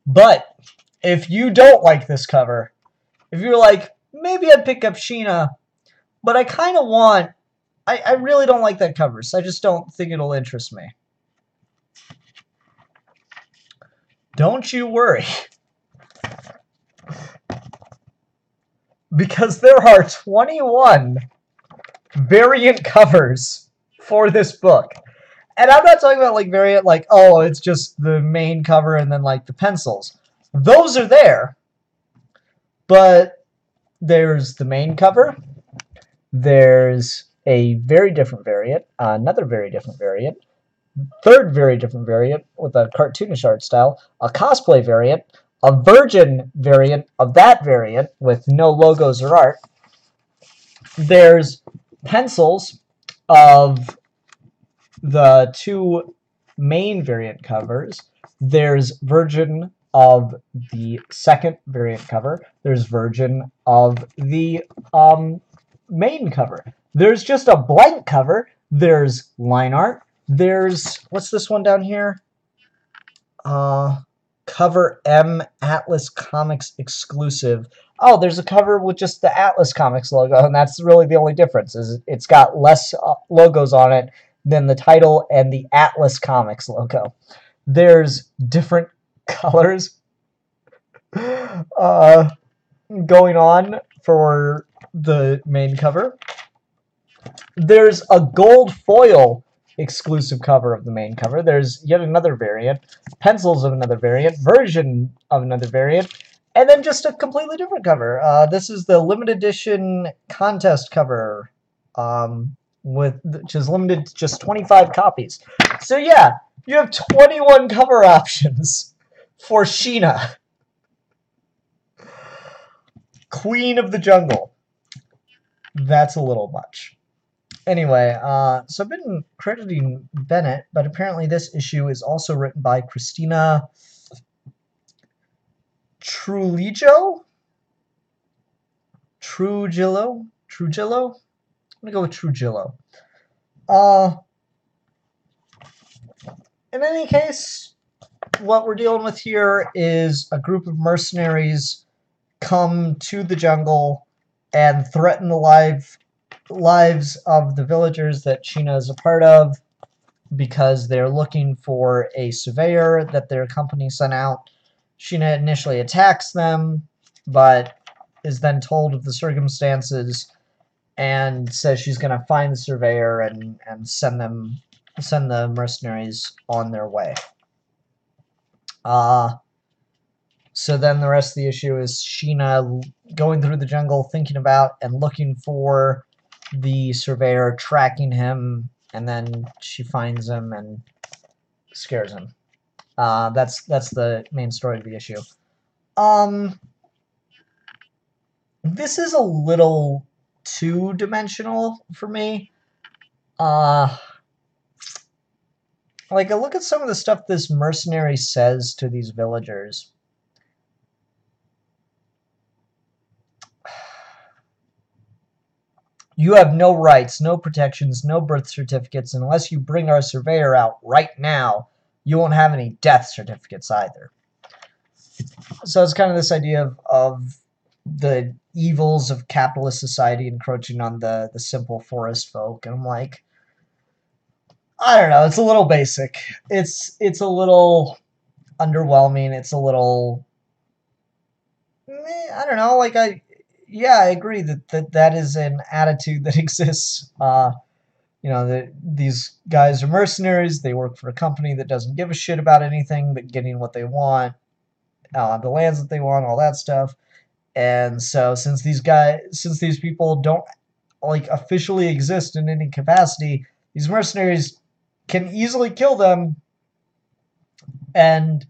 But if you don't like this cover, if you're like, maybe I'd pick up Sheena, but I kind of want... I really don't like that cover, so I just don't think it'll interest me. Don't you worry. Because there are 21 variant covers for this book. And I'm not talking about like variant like, oh, it's just the main cover and then like the pencils. Those are there. But there's the main cover. There's a very different variant, another very different variant, third very different variant with a cartoonish art style, a cosplay variant, a virgin variant of that variant with no logos or art. There's pencils of the 2 main variant covers. There's version of the second variant cover. There's version of the main cover. There's just a blank cover. There's line art. There's, what's this one down here? Cover M Atlas Comics exclusive. Oh, there's a cover with just the Atlas Comics logo, and that's really the only difference. Is it's got less logos on it than the title and the Atlas Comics logo. There's different colors going on for the main cover. There's a gold foil exclusive cover of the main cover. There's yet another variant, pencils of another variant, version of another variant, and then just a completely different cover. This is the limited edition contest cover, which is limited to just 25 copies. So yeah, you have 21 cover options for Sheena, Queen of the Jungle. That's a little much. Anyway, so I've been crediting Bennett, but apparently this issue is also written by Christina Trujillo? Trujillo? I'm gonna go with Trujillo. In any case, what we're dealing with here is a group of mercenaries come to the jungle and threaten the lives of the villagers that Sheena is a part of because they're looking for a surveyor that their company sent out. Sheena initially attacks them, but is then told of the circumstances and says she's going to find the surveyor and send the mercenaries on their way. So then the rest of the issue is Sheena going through the jungle, thinking about and looking for the surveyor, tracking him, and then she finds him and scares him. That's the main story of the issue. This is a little two-dimensional for me. Like, I look at some of the stuff this mercenary says to these villagers. You have no rights, no protections, no birth certificates. Unless you bring our surveyor out right now, you won't have any death certificates either. So it's kind of this idea of the evils of capitalist society encroaching on the simple forest folk. And I'm like, I don't know, it's a little basic. It's a little underwhelming. It's a little, I don't know, like I agree that is an attitude that exists. You know, these guys are mercenaries. They work for a company that doesn't give a shit about anything but getting what they want, the lands that they want, all that stuff. And so since these people don't like officially exist in any capacity, these mercenaries can easily kill them, and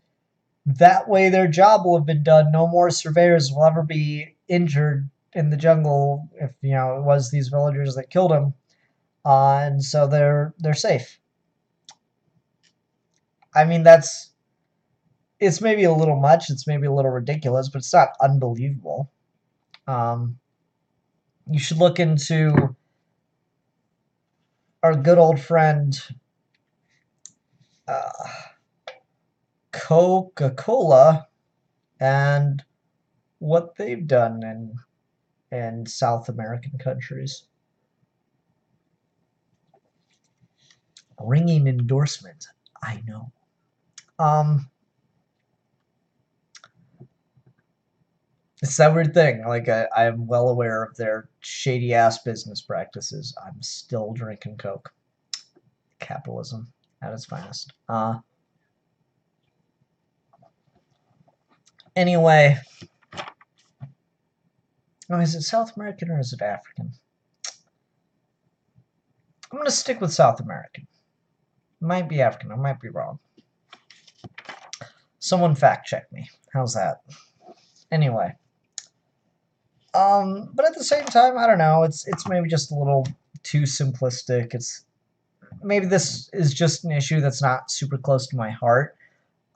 that way their job will have been done. No more surveyors will ever be injured in the jungle if, you know, it was these villagers that killed them. And so they're safe. I mean, it's maybe a little much, it's maybe a little ridiculous, but it's not unbelievable. You should look into our good old friend Coca-Cola and what they've done in South American countries. Ringing endorsement, I know. It's that weird thing. Like, I am well aware of their shady-ass business practices. I'm still drinking Coke. Capitalism at its finest. Anyway. Oh, is it South American or is it African? I'm going to stick with South American. Might be African. I might be wrong. Someone fact check me. How's that? Anyway. But at the same time, I don't know. It's maybe just a little too simplistic. Maybe this is just an issue that's not super close to my heart.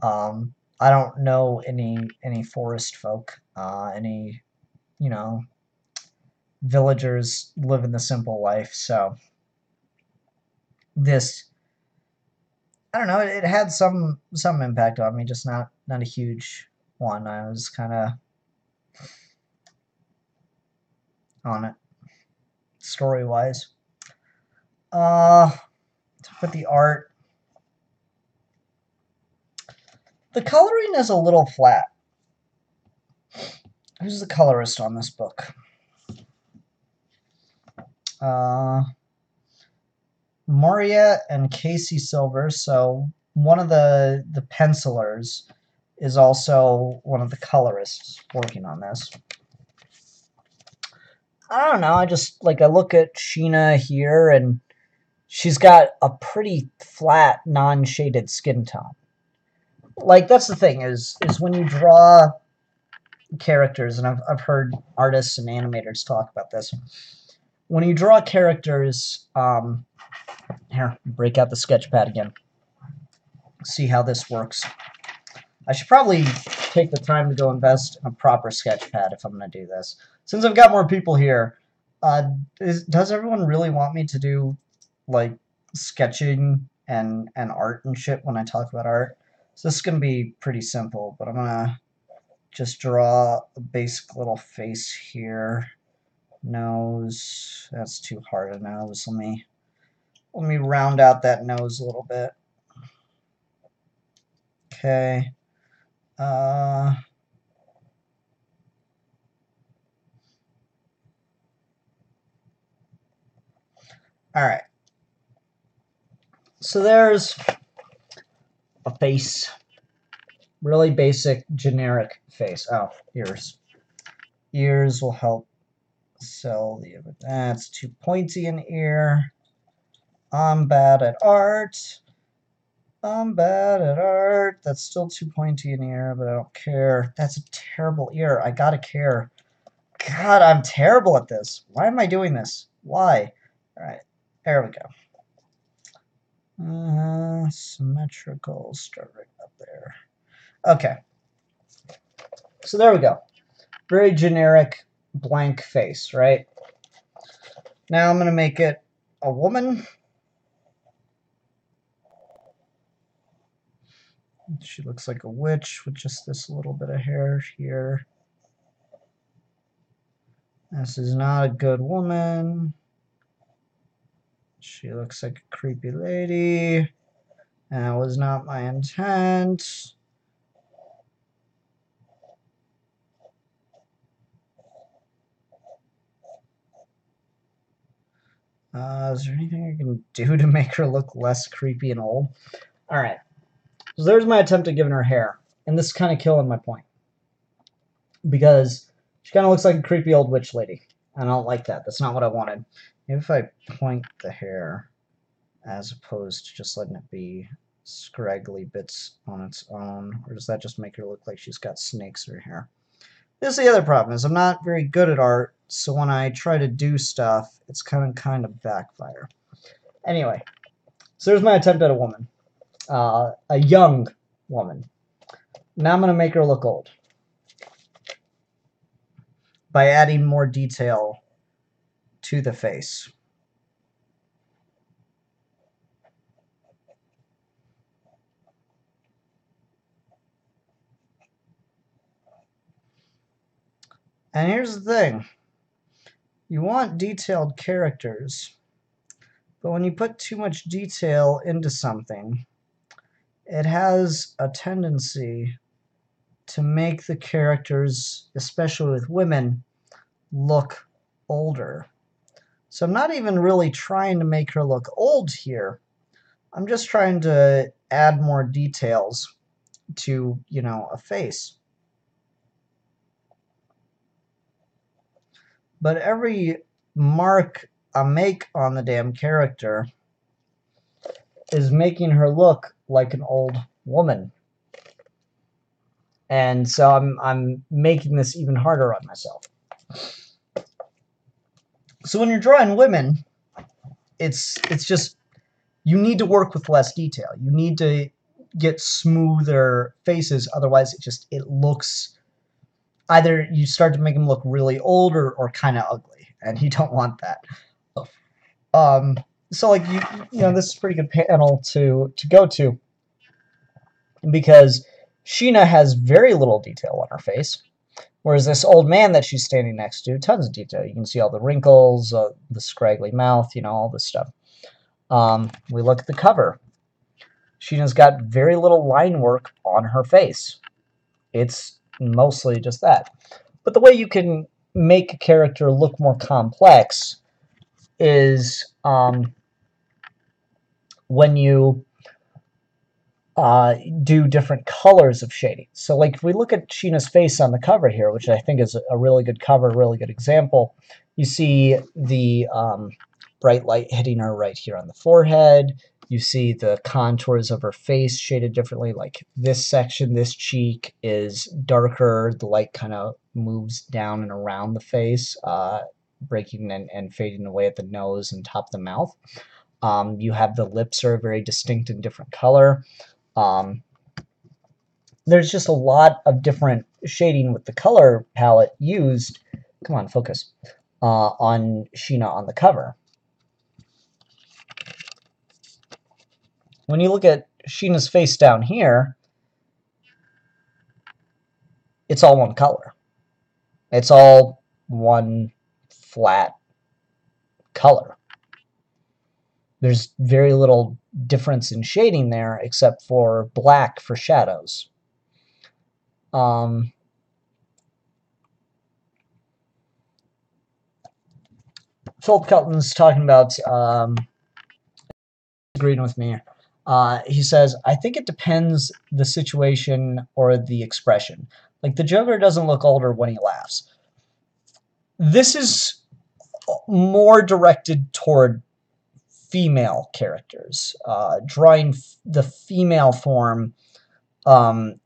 I don't know any forest folk, any, you know, villagers living the simple life. So this, I don't know. It had some impact on me, just not a huge one. I was kind of on it, story-wise. With the art, the coloring is a little flat. Who's the colorist on this book? Moritat and Casey Silver. So one of the pencilers is also one of the colorists working on this. I don't know. I look at Sheena here, and she's got a pretty flat, non-shaded skin tone. Like, that's the thing, is when you draw characters, and I've heard artists and animators talk about this, when you draw characters, here, break out the sketch pad again. See how this works. I should probably take the time to go invest in a proper sketch pad if I'm going to do this. Since I've got more people here, does everyone really want me to do, like, sketching and art and shit when I talk about art? So this is going to be pretty simple, but I'm going to just draw a basic little face here. Nose. That's too hard a nose. Let me round out that nose a little bit. Okay. All right. So there's a face. Really basic, generic face. Oh, ears. Ears will help sell the... That's too pointy an ear. I'm bad at art. I'm bad at art. That's still too pointy an ear, but I don't care. That's a terrible ear. I gotta care. God, I'm terrible at this. Why am I doing this? Why? Alright, there we go. Symmetrical. Start right up there. Okay. So there we go. Very generic blank face, right? Now I'm going to make it a woman. She looks like a witch with just this little bit of hair here. This is not a good woman. She looks like a creepy lady. That was not my intent. Is there anything I can do to make her look less creepy and old? Alright. So there's my attempt at giving her hair. And this is kind of killing my point. Because she kind of looks like a creepy old witch lady. I don't like that. That's not what I wanted. Maybe if I point the hair as opposed to just letting it be scraggly bits on its own. Or does that just make her look like she's got snakes in her hair? This is the other problem, is I'm not very good at art, so when I try to do stuff, it's kind of backfire. Anyway, so there's my attempt at a woman. A young woman. Now I'm going to make her look old. By adding more detail to the face. And here's the thing. You want detailed characters, but when you put too much detail into something, it has a tendency to make the characters, especially with women, look older. So I'm not even really trying to make her look old here. I'm just trying to add more details to, you know, a face. But every mark I make on the damn character is making her look like an old woman. And so I'm making this even harder on myself. So when you're drawing women, it's just, you need to work with less detail. You need to get smoother faces, otherwise it looks, either you start to make them look really old or kind of ugly, and you don't want that. So like you know, this is a pretty good panel to go to, because Sheena has very little detail on her face, whereas this old man that she's standing next to, tons of detail. You can see all the wrinkles, the scraggly mouth, you know, all this stuff. We look at the cover. Sheena's got very little line work on her face. It's mostly just that. But the way you can make a character look more complex is when you do different colors of shading. So like if we look at Sheena's face on the cover here, which I think is a really good cover, really good example, you see the bright light hitting her right here on the forehead. You see the contours of her face shaded differently, like this section, this cheek is darker, the light kind of moves down and around the face. breaking and fading away at the nose and top of the mouth. You have the lips are a very distinct and different color. There's just a lot of different shading with the color palette used. Come on, focus. On Sheena on the cover. When you look at Sheena's face down here, it's all one color. It's all one flat color. There's very little difference in shading there except for black for shadows. Philip Kelton's talking about agreeing with me. He says, I think it depends the situation or the expression. Like, the Joker doesn't look older when he laughs. This is more directed toward female characters. Drawing the female form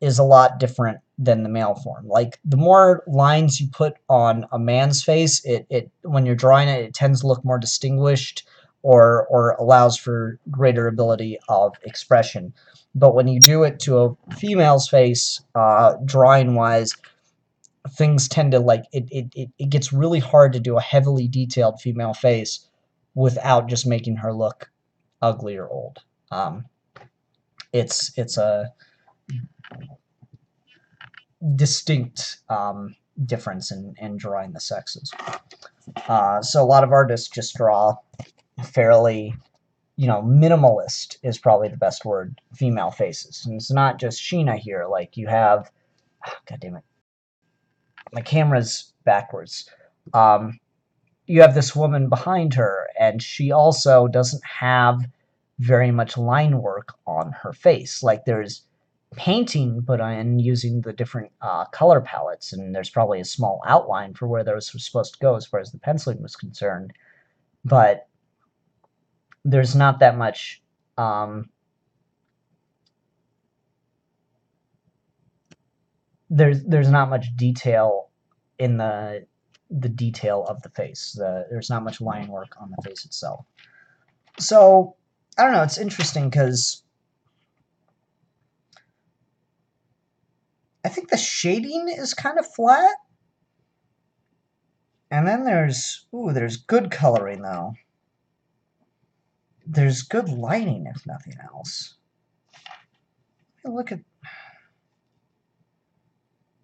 is a lot different than the male form. Like, the more lines you put on a man's face, it when you're drawing it, it tends to look more distinguished or allows for greater ability of expression. But when you do it to a female's face, drawing-wise, things tend to, like, it gets really hard to do a heavily detailed female face without just making her look ugly or old. It's a distinct difference in drawing the sexes. So a lot of artists just draw fairly, minimalist is probably the best word, female faces. And it's not just Sheena here. Like, you have, God damn it, my camera's backwards. You have this woman behind her, and she also doesn't have very much line work on her face. Like, there's painting put on using the different color palettes, and there's probably a small outline for where those were supposed to go as far as the penciling was concerned. But there's not that much there's not much detail in the detail of the face. There's not much line work on the face itself. So I don't know, it's interesting because I think the shading is kind of flat. And then there's good coloring though. There's good lighting, if nothing else. Look at,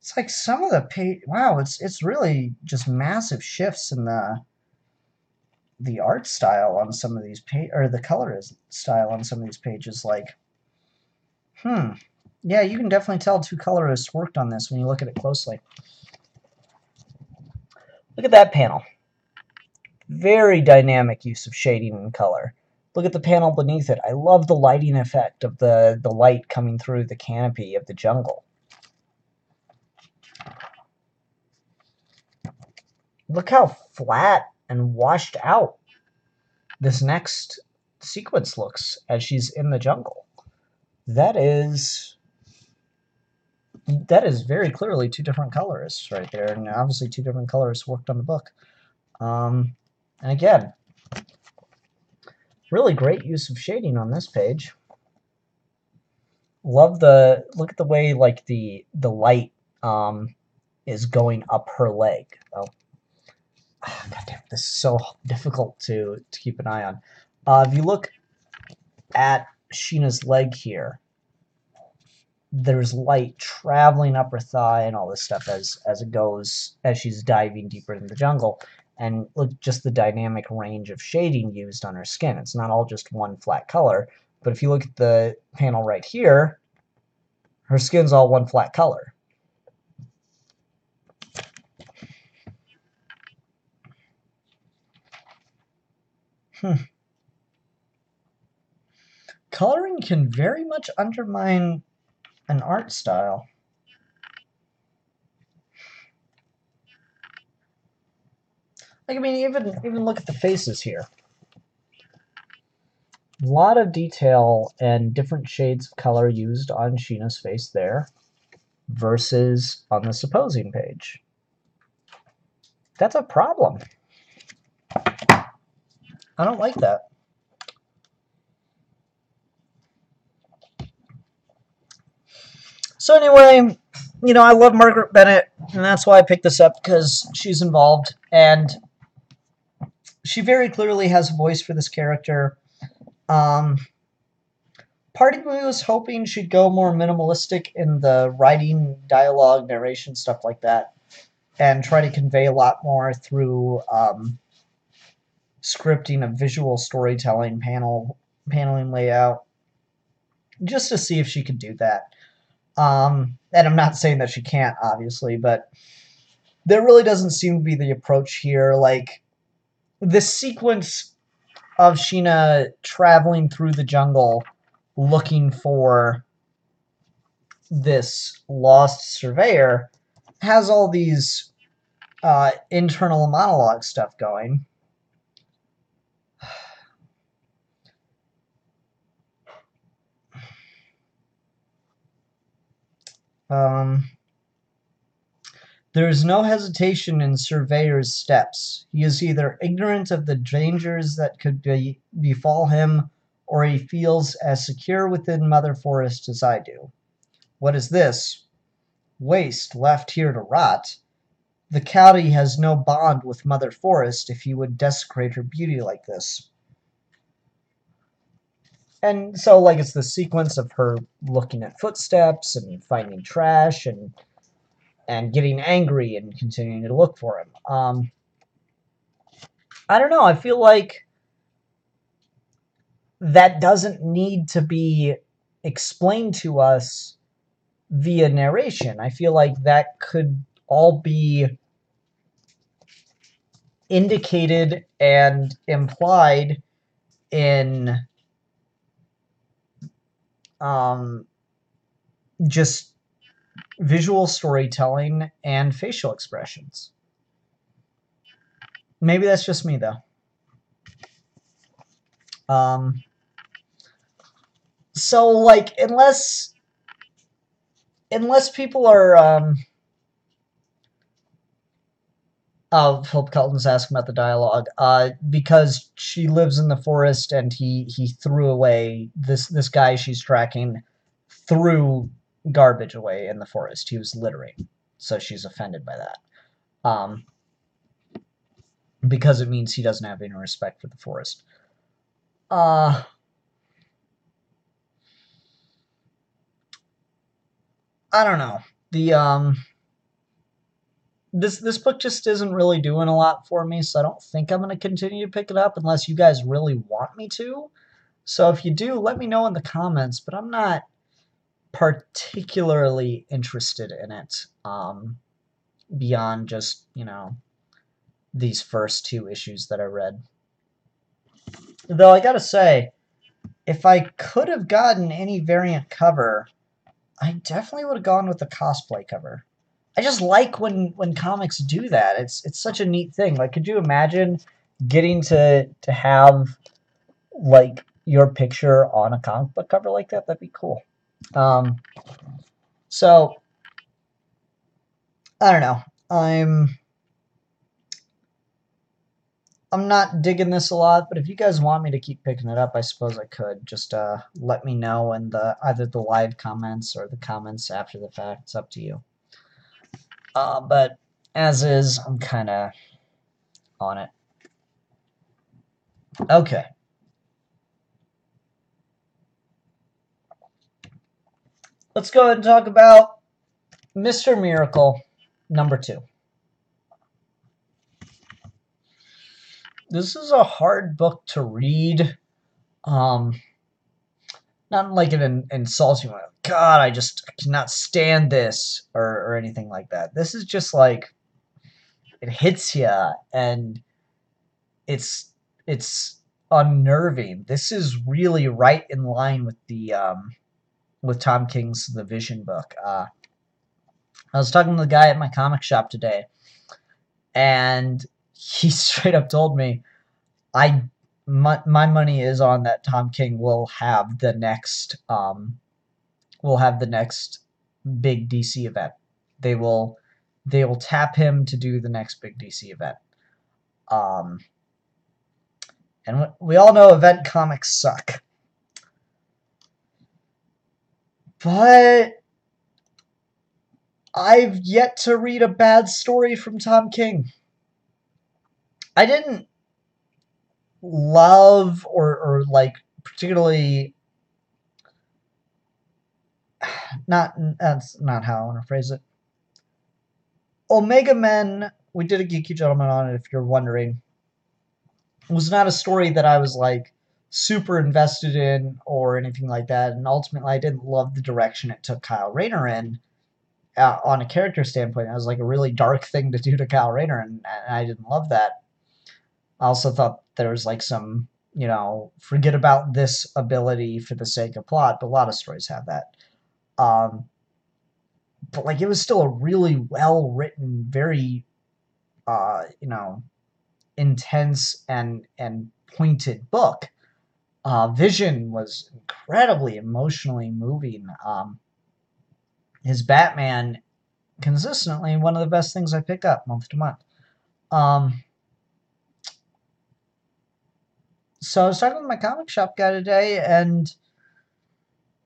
it's like some of the page. Wow, it's really just massive shifts in the art style on some of these or the color style on some of these pages. Like, yeah, you can definitely tell two colorists worked on this when you look at it closely. Look at that panel. Very dynamic use of shading and color. Look at the panel beneath it. I love the lighting effect of the light coming through the canopy of the jungle. Look how flat and washed out this next sequence looks as she's in the jungle. That is very clearly two different colorists right there, and obviously two different colorists worked on the book. And again, really great use of shading on this page. Love look at the way, like, the light is going up her leg. Oh, God damn, this is so difficult to keep an eye on. If you look at Sheena's leg here, there's light traveling up her thigh and all this stuff as she's diving deeper into the jungle. And look, just the dynamic range of shading used on her skin. It's not all just one flat color, but if you look at the panel right here, her skin's all one flat color. Coloring can very much undermine an art style. Like, I mean, even look at the faces here. A lot of detail and different shades of color used on Sheena's face there versus on the supposing page. That's a problem. I don't like that. So anyway, you know, I love Margaret Bennett, and that's why I picked this up, because she's involved, and she very clearly has a voice for this character. Part of me was hoping she'd go more minimalistic in the writing, dialogue, narration, stuff like that, and try to convey a lot more through scripting of visual storytelling, paneling layout, just to see if she could do that. And I'm not saying that she can't, obviously, but there really doesn't seem to be the approach here. Like, this sequence of Sheena traveling through the jungle looking for this lost surveyor has all these internal monologue stuff going. There is no hesitation in Surveyor's steps. He is either ignorant of the dangers that could befall him, or he feels as secure within Mother Forest as I do. What is this? Waste left here to rot. The county has no bond with Mother Forest if he would desecrate her beauty like this. And so, like, it's the sequence of her looking at footsteps and finding trash and getting angry and continuing to look for him. I don't know. I feel like that doesn't need to be explained to us via narration. I feel like that could all be indicated and implied in just visual storytelling and facial expressions. Maybe that's just me, though. So, like, unless people are, oh, Philip Kelton's asking about the dialogue. Because she lives in the forest and he threw away, this guy she's tracking threw garbage away in the forest. He was littering. So she's offended by that. Because it means he doesn't have any respect for the forest. I don't know. This book just isn't really doing a lot for me, so I don't think I'm going to continue to pick it up unless you guys really want me to. So if you do, let me know in the comments, but I'm not particularly interested in it, beyond just, you know, these first 2 issues that I read. Though I gotta say, if I could have gotten any variant cover, I definitely would have gone with the cosplay cover. I just like when comics do that. It's such a neat thing. Like, could you imagine getting to have, like, your picture on a comic book cover like that? That'd be cool. So I don't know. I'm not digging this a lot, but if you guys want me to keep picking it up, I suppose I could. Just let me know in either the live comments or the comments after the fact. It's up to you. But as is, I'm kind of on it. Okay. Let's go ahead and talk about Mr. Miracle #2. This is a hard book to read. Not like an insulting one. God, I cannot stand this, or anything like that. This is just like, it hits you, and it's unnerving. This is really right in line with the with Tom King's The Vision book. I was talking to the guy at my comic shop today, and he straight up told me, my money is on that Tom King will have the next big DC event. They will tap him to do the next big DC event. And we all know event comics suck. But I've yet to read a bad story from Tom King. I didn't love or like particularly... That's not how I want to phrase it. Omega Men, we did a Geeky Gentleman on it, if you're wondering, was not a story that I was like super invested in or anything like that, and ultimately I didn't love the direction it took Kyle Rayner in on a character standpoint. It was like a really dark thing to do to Kyle Rayner, and I didn't love that. I also thought there was like some, you know, forget about this ability for the sake of plot, but a lot of stories have that. But like it was still a really well written, very you know, intense and pointed book. Vision was incredibly emotionally moving. His Batman, consistently one of the best things I pick up month to month. So I was talking with my comic shop guy today, and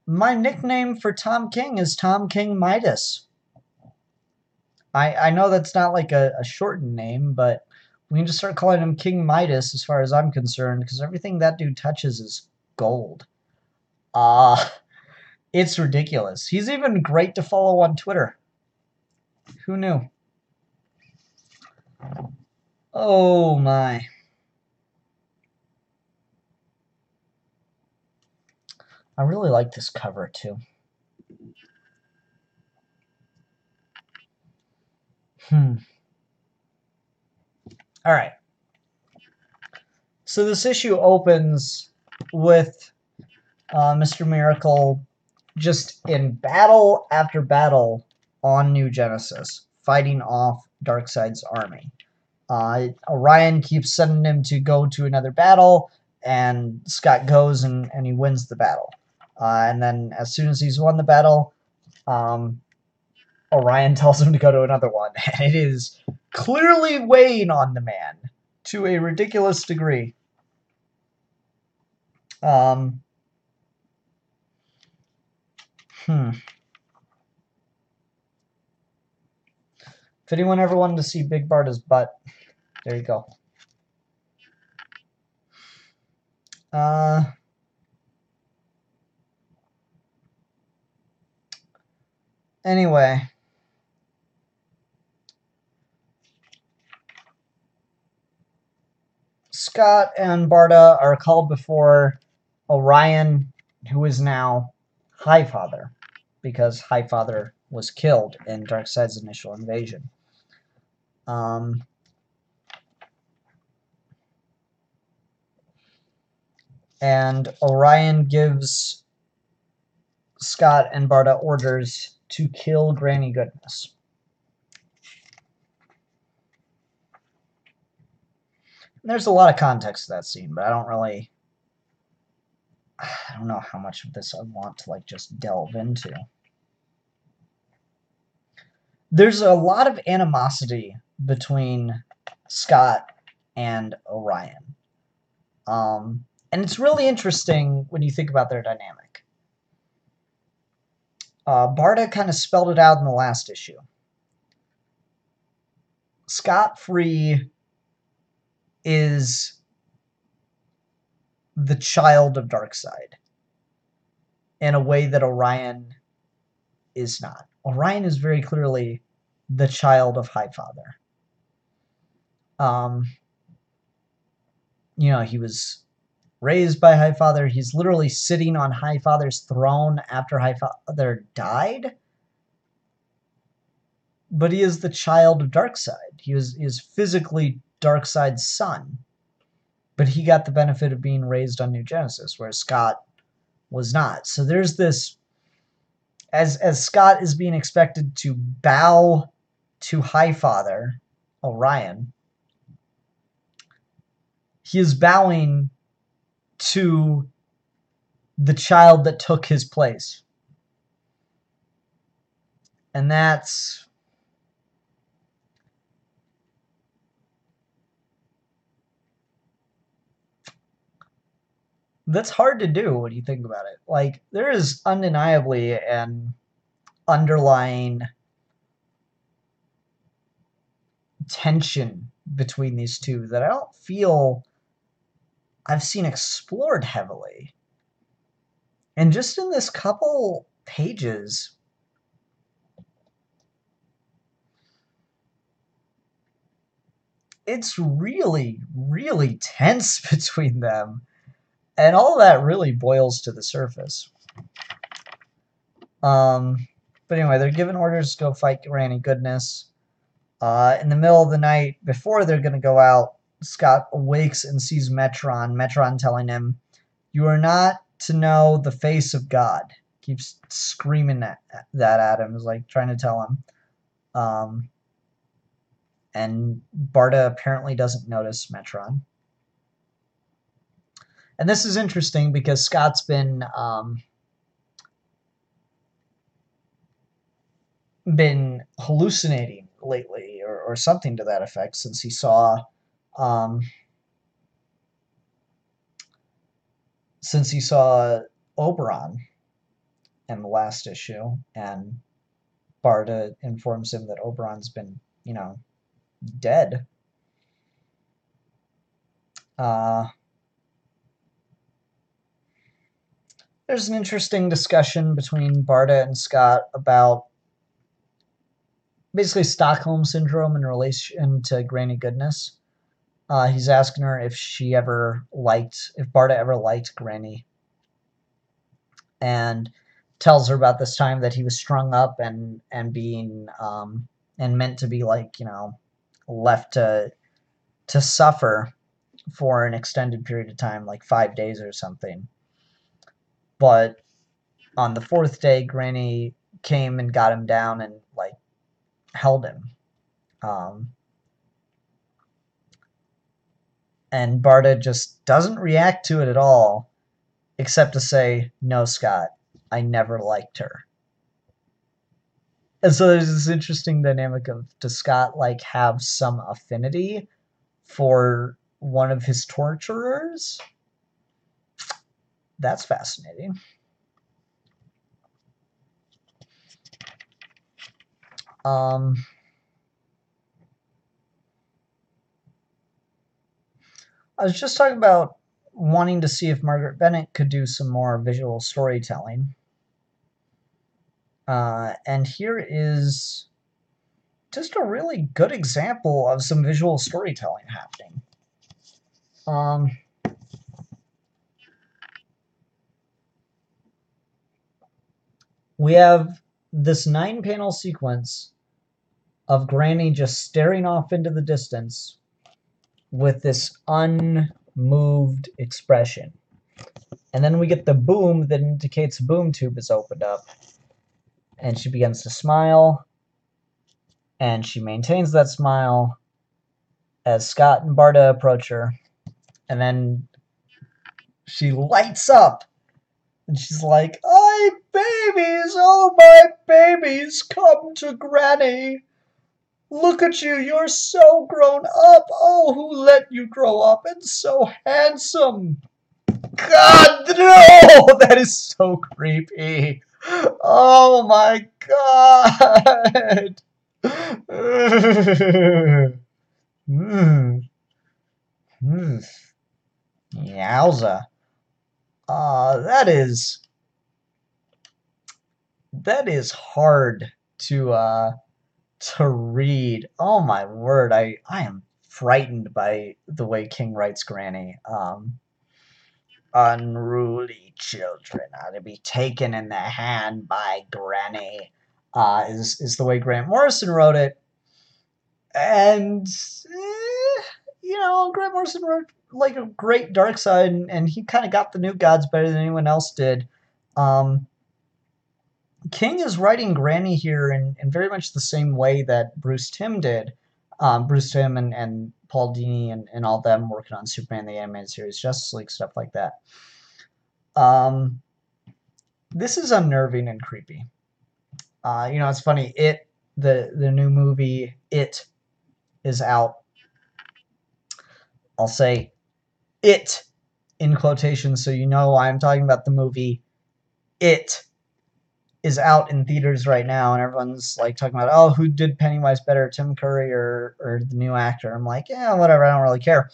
my nickname for Tom King is Tom King Midas. I know that's not like a shortened name, but we can just start calling him King Midas as far as I'm concerned, because everything that dude touches is gold. It's ridiculous. He's even great to follow on Twitter. Who knew? Oh my. I really like this cover too. Alright. So this issue opens with Mr. Miracle just in battle after battle on New Genesis, fighting off Darkseid's army. Orion keeps sending him to go to another battle, and Scott goes and he wins the battle. And then as soon as he's won the battle, Orion tells him to go to another one. And it is clearly weighing on the man to a ridiculous degree. If anyone ever wanted to see Big Barda's butt, there you go. Anyway. Scott and Barda are called before Orion, who is now Highfather, because Highfather was killed in Darkseid's initial invasion. And Orion gives Scott and Barda orders to kill Granny Goodness. There's a lot of context to that scene, but I don't know how much of this I want to like just delve into. There's a lot of animosity between Scott and Orion. And it's really interesting when you think about their dynamic. Barda kind of spelled it out in the last issue. Scott Free is the child of Darkseid in a way that Orion is not. Orion is very clearly the child of Highfather. You know, he was raised by Highfather. He's literally sitting on Highfather's throne after Highfather died. But he is the child of Darkseid. He is physically Darkseid's son. But he got the benefit of being raised on New Genesis, whereas Scott was not. So there's this... As Scott is being expected to bow to Highfather, Orion, he is bowing to the child that took his place. And that's... That's hard to do when you think about it. Like, there is undeniably an underlying tension between these two that I don't feel I've seen explored heavily. And just in this couple pages, it's really, really tense between them. And all that really boils to the surface. But anyway, they're given orders to go fight Granny Goodness. In the middle of the night, before they're going to go out, Scott awakes and sees Metron. Metron telling him, "You are not to know the face of God." Keeps screaming that at him, is like trying to tell him. And Barda apparently doesn't notice Metron. And this is interesting because Scott's been hallucinating lately, or something to that effect, since he saw Oberon in the last issue, and Barda informs him that Oberon's been, dead. There's an interesting discussion between Barda and Scott about basically Stockholm Syndrome in relation to Granny Goodness. He's asking her if Barda ever liked Granny, and tells her about this time that he was strung up and being and meant to be left to suffer for an extended period of time, like 5 days or something. But on the 4th day, Granny came and got him down and held him. And Barda just doesn't react to it at all, except to say, "No, Scott, I never liked her." And so there's this interesting dynamic of, does Scott have some affinity for one of his torturers? That's fascinating. I was just talking about wanting to see if Margaret Bennett could do some more visual storytelling. And here is just a really good example of some visual storytelling happening. We have this 9-panel sequence of Granny just staring off into the distance with this unmoved expression. And then we get the boom that indicates a boom tube is opened up. And she begins to smile. And she maintains that smile as Scott and Barda approach her. And then she lights up. And she's like, "Ay, babies, oh my babies, come to Granny. Look at you, you're so grown up. Oh, who let you grow up and so handsome?" God, no! That is so creepy. Oh my God. Yowza. That is hard to read. Oh my word, I am frightened by the way King writes Granny. Unruly children are to be taken in the hand by Granny, is the way Grant Morrison wrote it. And, Grant Morrison wrote a great Dark Side, and he kind of got the New Gods better than anyone else did. King is writing Granny here in very much the same way that Bruce Timm did. Bruce Timm and Paul Dini and all them working on Superman the Animated Series, Justice League, stuff like that. This is unnerving and creepy. It's funny. The new movie, It, is out. I'll say, It in quotations so you know I'm talking about the movie It is out in theaters right now, and everyone's like talking about, oh, who did Pennywise better, Tim Curry or the new actor? I'm like, yeah, whatever, I don't really care.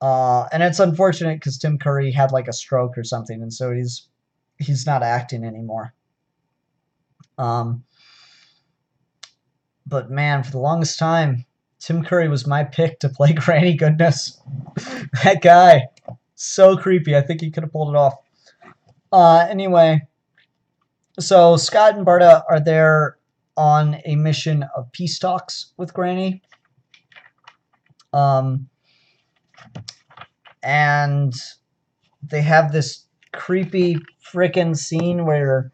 And it's unfortunate because Tim Curry had like a stroke or something, and so he's not acting anymore. But man, for the longest time, Tim Curry was my pick to play Granny Goodness. That guy, so creepy. I think he could have pulled it off. Anyway, so Scott and Barta are there on a mission of peace talks with Granny. And they have this creepy frickin' scene where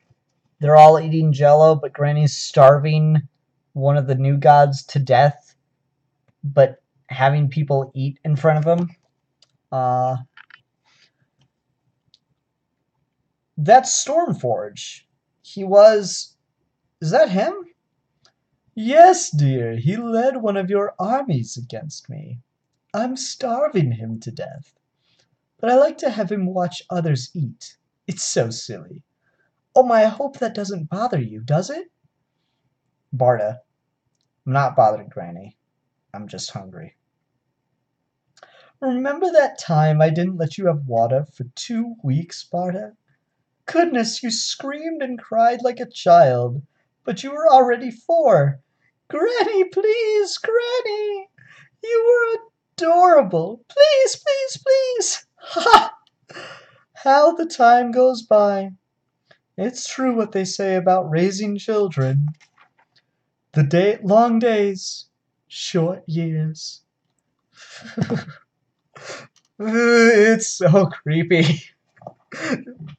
they're all eating Jello, but Granny's starving one of the new gods to death, but having people eat in front of him. That's Stormforge. Is that him? Yes, dear, he led one of your armies against me. I'm starving him to death. But I like to have him watch others eat. It's so silly. Oh my, I hope that doesn't bother you, does it? Barta. I'm not bothered, Granny. I'm just hungry. Remember that time I didn't let you have water for 2 weeks, Barta? Goodness, you screamed and cried like a child, but you were already 4. Granny, please, Granny! You were adorable. Please, please, please! Ha! How the time goes by. It's true what they say about raising children. Long days, short years. It's so creepy.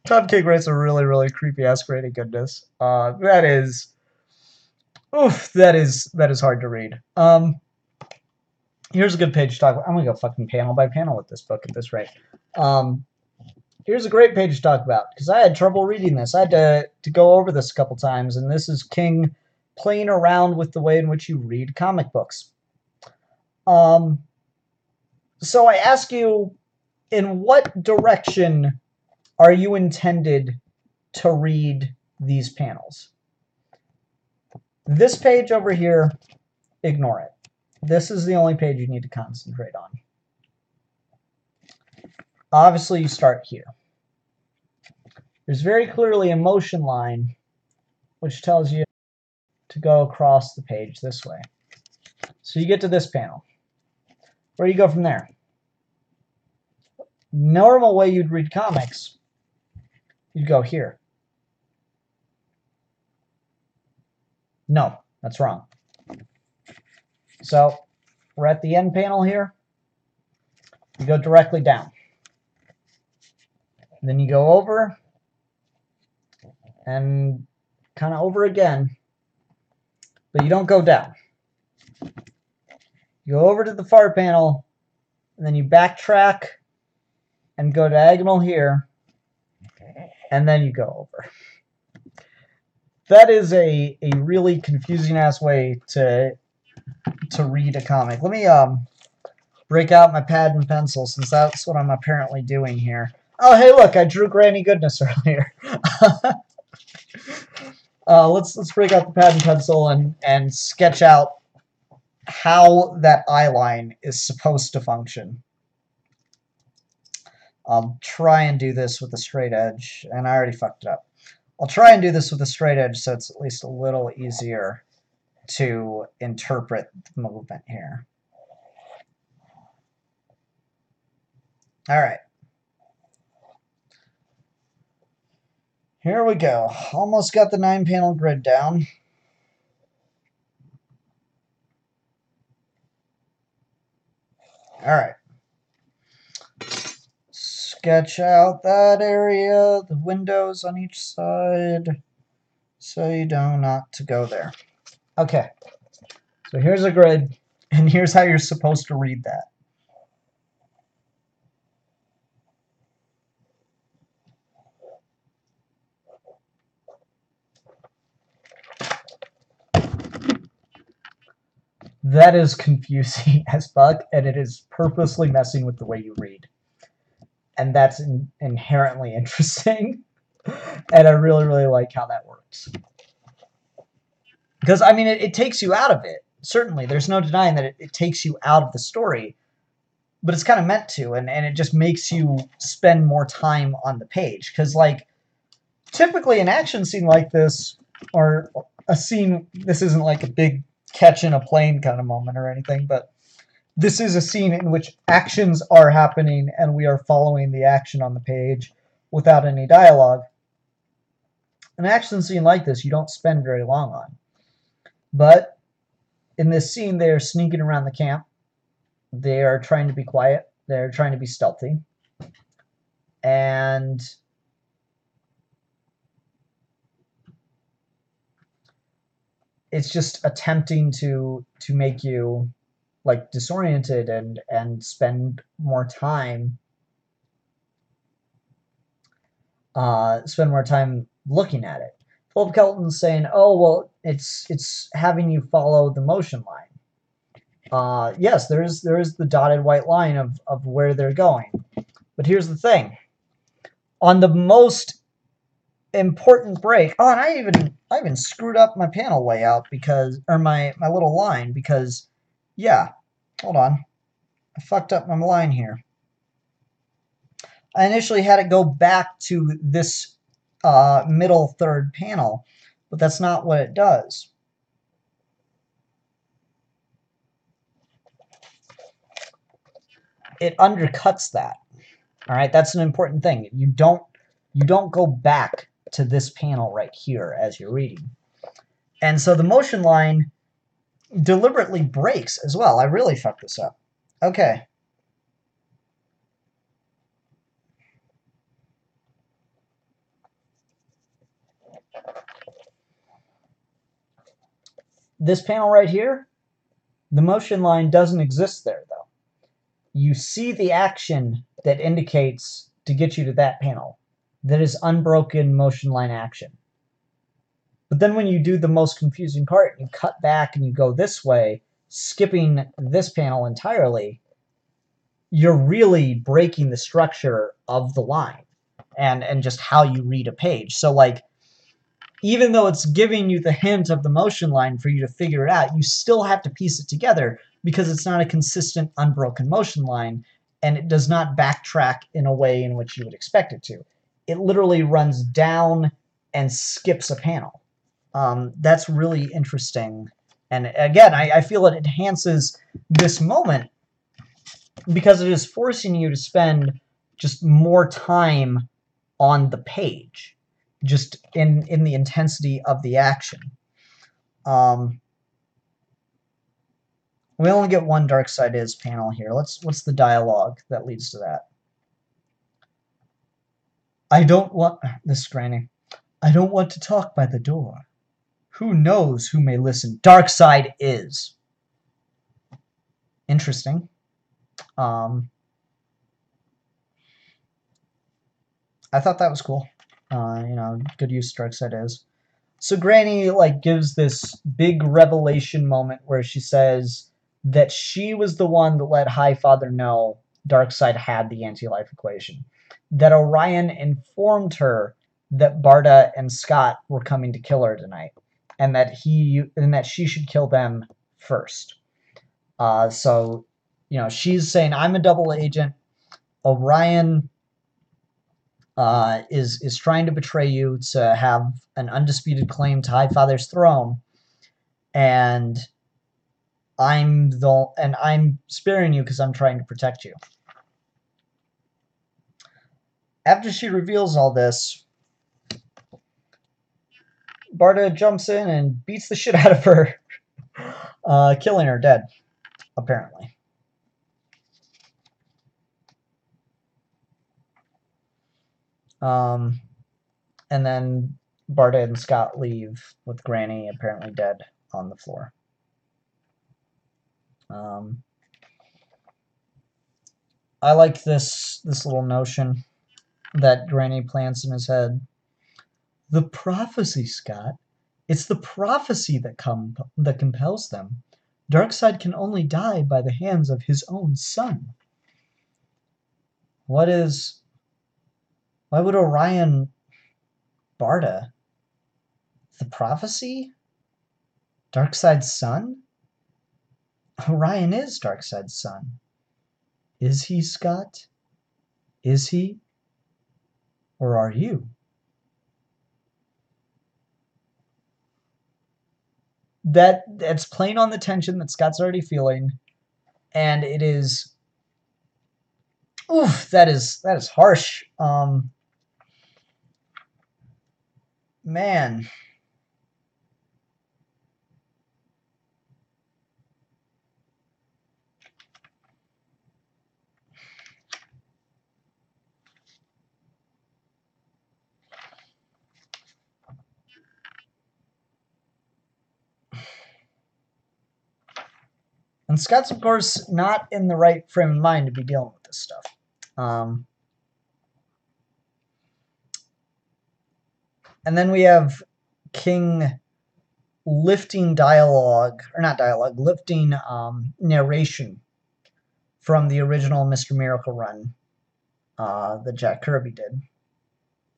Tom King writes a really, really creepy ass Granny Goodness. That is hard to read. Here's a good page to talk about. I'm gonna go fucking panel by panel with this book at this rate. Here's a great page to talk about, because I had trouble reading this. I had to go over this a couple times, and this is King playing around with the way in which you read comic books. So I ask you, in what direction are you intended to read these panels? This page over here, ignore it. This is the only page you need to concentrate on. Obviously, you start here. There's very clearly a motion line which tells you to go across the page this way. So you get to this panel. Where do you go from there? Normal way you'd read comics, you'd go here. No, that's wrong. So we're at the end panel here. You go directly down. Then you go over and kind of over again, but you don't go down. You go over to the far panel, and then you backtrack and go diagonal here, and then you go over. That is a really confusing ass way to read a comic. Let me break out my pad and pencil, since that's what I'm apparently doing here. Oh, hey, look, I drew Granny Goodness earlier. Let's break out the pad and pencil and sketch out how that eye line is supposed to function. I'll try and do this with a straight edge, and I already fucked it up. I'll try and do this with a straight edge so it's at least a little easier to interpret the movement here. All right. Here we go. Almost got the 9-panel grid down. All right. Sketch out that area, the windows on each side, so you know not to go there. Okay. So here's a grid, and here's how you're supposed to read that. That is confusing as fuck, and it is purposely messing with the way you read. and that's inherently interesting. And I really, really like how that works. Because, I mean, it takes you out of it. Certainly, there's no denying that it takes you out of the story. But it's kind of meant to, and it just makes you spend more time on the page. Because, like, typically an action scene like this, or a scene, this isn't like a big catch in a plane kind of moment or anything, but this is a scene in which actions are happening and we are following the action on the page without any dialogue. An action scene like this you don't spend very long on. But in this scene, they're sneaking around the camp. They are trying to be quiet. They're trying to be stealthy. And it's just attempting to make you like disoriented and spend more time looking at it. Philip Kelton's saying, "Oh well, it's having you follow the motion line." Yes, there is the dotted white line of where they're going, but here's the thing: on the most important break. Oh, and I even screwed up my panel layout because, or my little line because, yeah, hold on, I fucked up my line here. I initially had it go back to this middle third panel, but that's not what it does. It undercuts that. All right, that's an important thing. You don't go back to this panel right here as you're reading. And so the motion line deliberately breaks as well. I really fucked this up. Okay. This panel right here, the motion line doesn't exist there, though. You see the action that indicates to get you to that panel. That is unbroken motion line action. But then when you do the most confusing part, you cut back and you go this way, skipping this panel entirely, you're really breaking the structure of the line and just how you read a page. So, like, even though it's giving you the hint of the motion line for you to figure it out, you still have to piece it together because it's not a consistent, unbroken motion line, and it does not backtrack in a way in which you would expect it to. It literally runs down and skips a panel. That's really interesting. And again, I feel it enhances this moment because it is forcing you to spend just more time on the page, just in the intensity of the action. We only get one Dark Side Is panel here. What's the dialogue that leads to that? This is Granny. I don't want to talk by the door. Who knows who may listen? Dark Side Is. Interesting. I thought that was cool. Good use Dark Side Is. So Granny gives this big revelation moment where she says that she was the one that let Highfather know Darkseid had the anti-life equation. That Orion informed her that Barda and Scott were coming to kill her tonight, and that she should kill them first. So she's saying, I'm a double agent. Orion is trying to betray you to have an undisputed claim to Highfather's throne, and I'm sparing you because I'm trying to protect you. After she reveals all this, Barda jumps in and beats the shit out of her, killing her dead, apparently. And then Barda and Scott leave with Granny apparently dead on the floor. I like this little notion that Granny plants in his head. The prophecy, Scott. It's the prophecy that compels them. Darkseid can only die by the hands of his own son. What is Why would Orion... Barda? The Prophecy? Darkseid's son? Orion is Darkseid's son. Is he, Scott? Is he? Or are you? That's playing on the tension that Scott's already feeling. And it is... Oof, that is harsh. Man. And Scott's, of course, not in the right frame of mind to be dealing with this stuff. And then we have King lifting dialogue, or not dialogue, lifting narration from the original Mr. Miracle run that Jack Kirby did.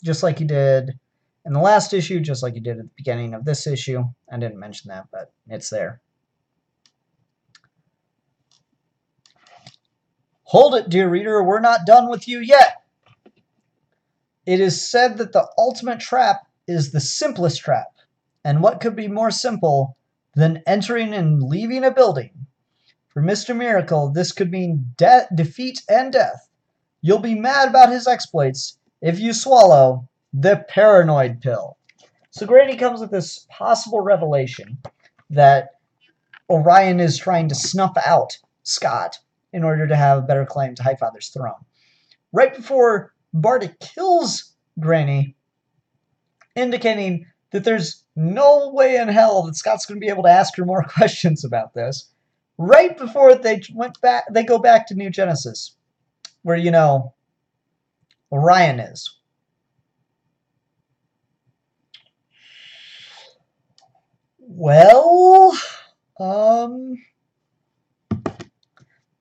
Just like he did in the last issue, just like he did at the beginning of this issue. I didn't mention that, but it's there. Hold it, dear reader, we're not done with you yet. It is said that the ultimate trap is the simplest trap. And what could be more simple than entering and leaving a building? For Mr. Miracle, this could mean defeat and death. You'll be mad about his exploits if you swallow the paranoid pill. So Granny comes with this possible revelation that Orion is trying to snuff out Scott in order to have a better claim to Highfather's throne. Right before Barda kills Granny, indicating that there's no way in hell that Scott's going to be able to ask her more questions about this. Right before they go back to New Genesis, where, you know, Orion is. Well,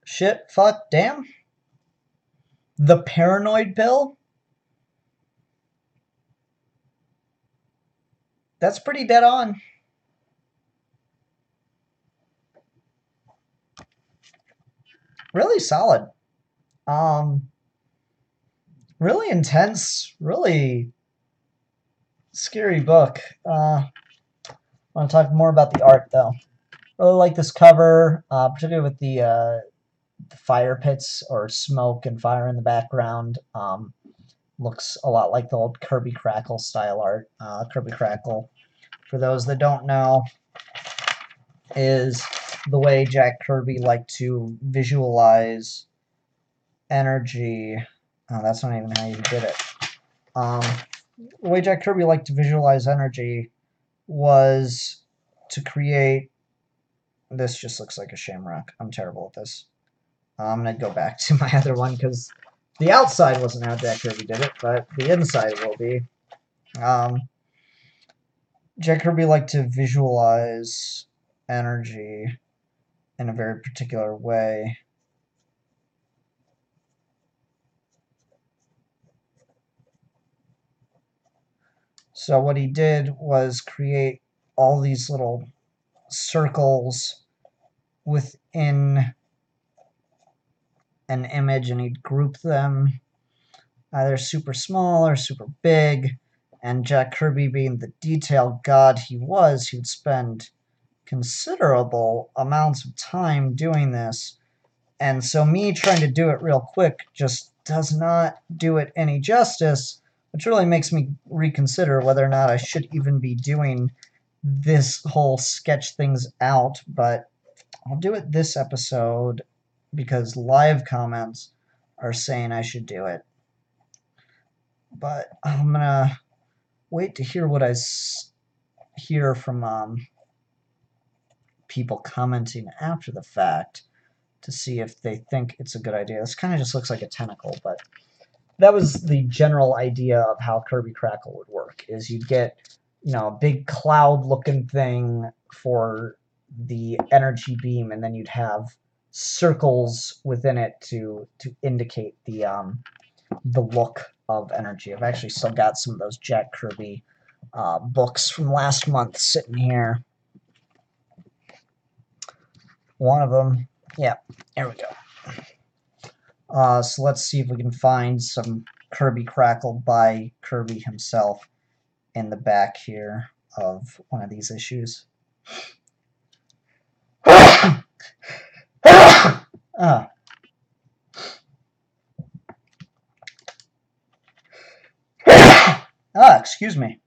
shit, fuck, damn. The paranoid pill? That's pretty dead on. Really solid. Really intense, really scary book. I want to talk more about the art, though. Really like this cover, particularly with the fire pits or smoke and fire in the background. Looks a lot like the old Kirby Crackle style art. Kirby Crackle, for those that don't know, is the way Jack Kirby liked to visualize energy. Oh, that's not even how you did it. The way Jack Kirby liked to visualize energy was to create... This just looks like a shamrock. I'm terrible at this. I'm going to go back to my other one because the outside wasn't how Jack Kirby did it, but the inside will be. Jack Kirby liked to visualize energy in a very particular way. So what he did was create all these little circles within an image, and he'd group them either super small or super big. And Jack Kirby, being the detail god he was, he would spend considerable amounts of time doing this. And so me trying to do it real quick just does not do it any justice, which really makes me reconsider whether or not I should even be doing this whole sketch things out. But I'll do it this episode because live comments are saying I should do it. But I'm going to wait to hear what I hear from people commenting after the fact to see if they think it's a good idea. This kind of just looks like a tentacle, but that was the general idea of how Kirby Crackle would work, is you'd get, you know, a big cloud-looking thing for the energy beam, and then you'd have circles within it to indicate the the look of energy. I've actually still got some of those Jack Kirby books from last month sitting here. One of them, yeah, there we go. So let's see if we can find some Kirby Crackle by Kirby himself in the back here of one of these issues. Excuse me.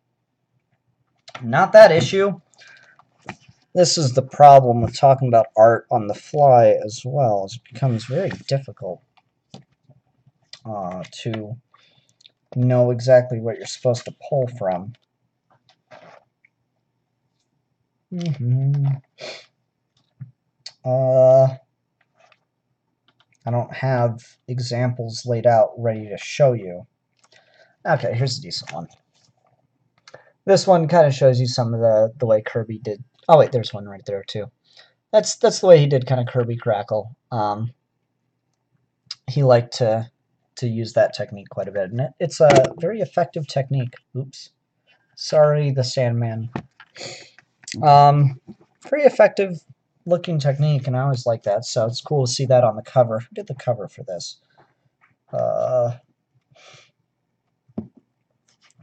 Not that issue. This is the problem with talking about art on the fly as well, as it becomes very difficult to know exactly what you're supposed to pull from. I don't have examples laid out ready to show you. Okay, here's a decent one. This one kind of shows you some of the way Kirby did. Oh wait, there's one right there too. That's the way he did kind of Kirby Crackle. He liked to use that technique quite a bit, and it's a very effective technique. Oops, sorry, the Sandman. Very effective looking technique, and I always like that. So it's cool to see that on the cover. Who did the cover for this?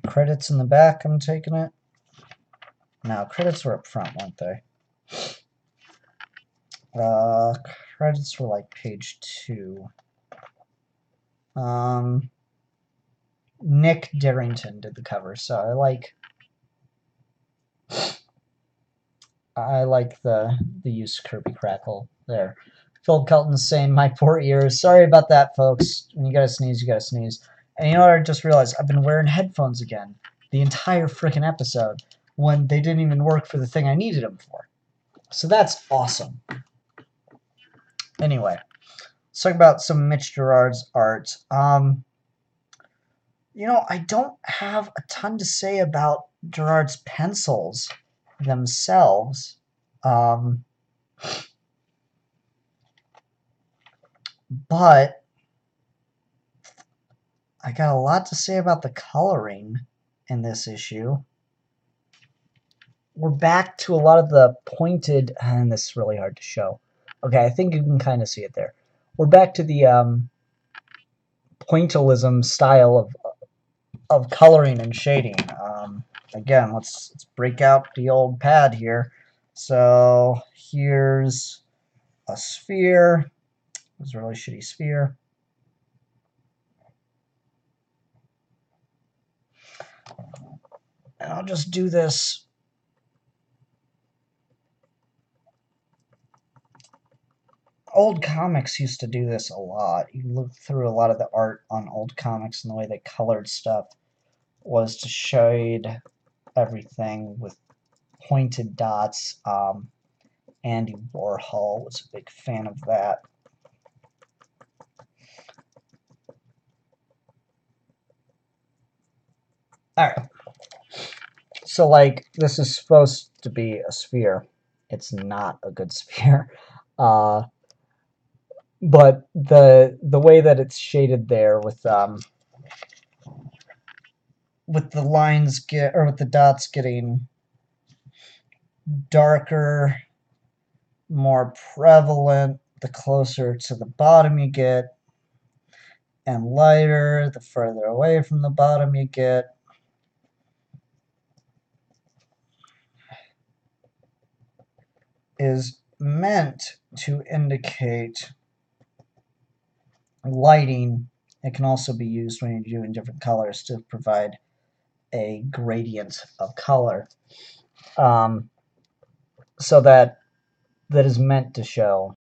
Credits in the back, I'm taking it. No, credits were up front, weren't they? Credits were like page 2. Nick Darrington did the cover, so I like the use of Kirby Crackle there. Phil Kelton's saying, "My poor ears." Sorry about that, folks. When you gotta sneeze, you gotta sneeze. And you know what I just realized? I've been wearing headphones again the entire freaking episode when they didn't even work for the thing I needed them for. So that's awesome. Anyway, let's talk about some Mitch Gerads' art. You know, I don't have a ton to say about Gerads' pencils themselves. But I got a lot to say about the coloring in this issue. We're back to a lot of the pointed, and this is really hard to show. Okay, I think you can kind of see it there. We're back to the pointillism style of coloring and shading. Again, let's break out the old pad here. So here's a sphere. It was a really shitty sphere. And I'll just do this. Old comics used to do this a lot. You look through a lot of the art on old comics and the way they colored stuff was to shade everything with pointed dots. Andy Warhol was a big fan of that. Alright. So, like, this is supposed to be a sphere. It's not a good sphere. But the way that it's shaded there with the lines with the dots getting darker, more prevalent the closer to the bottom you get, and lighter the further away from the bottom you get. Is meant to indicate lighting. It can also be used when you're doing different colors to provide a gradient of color. So that is meant to show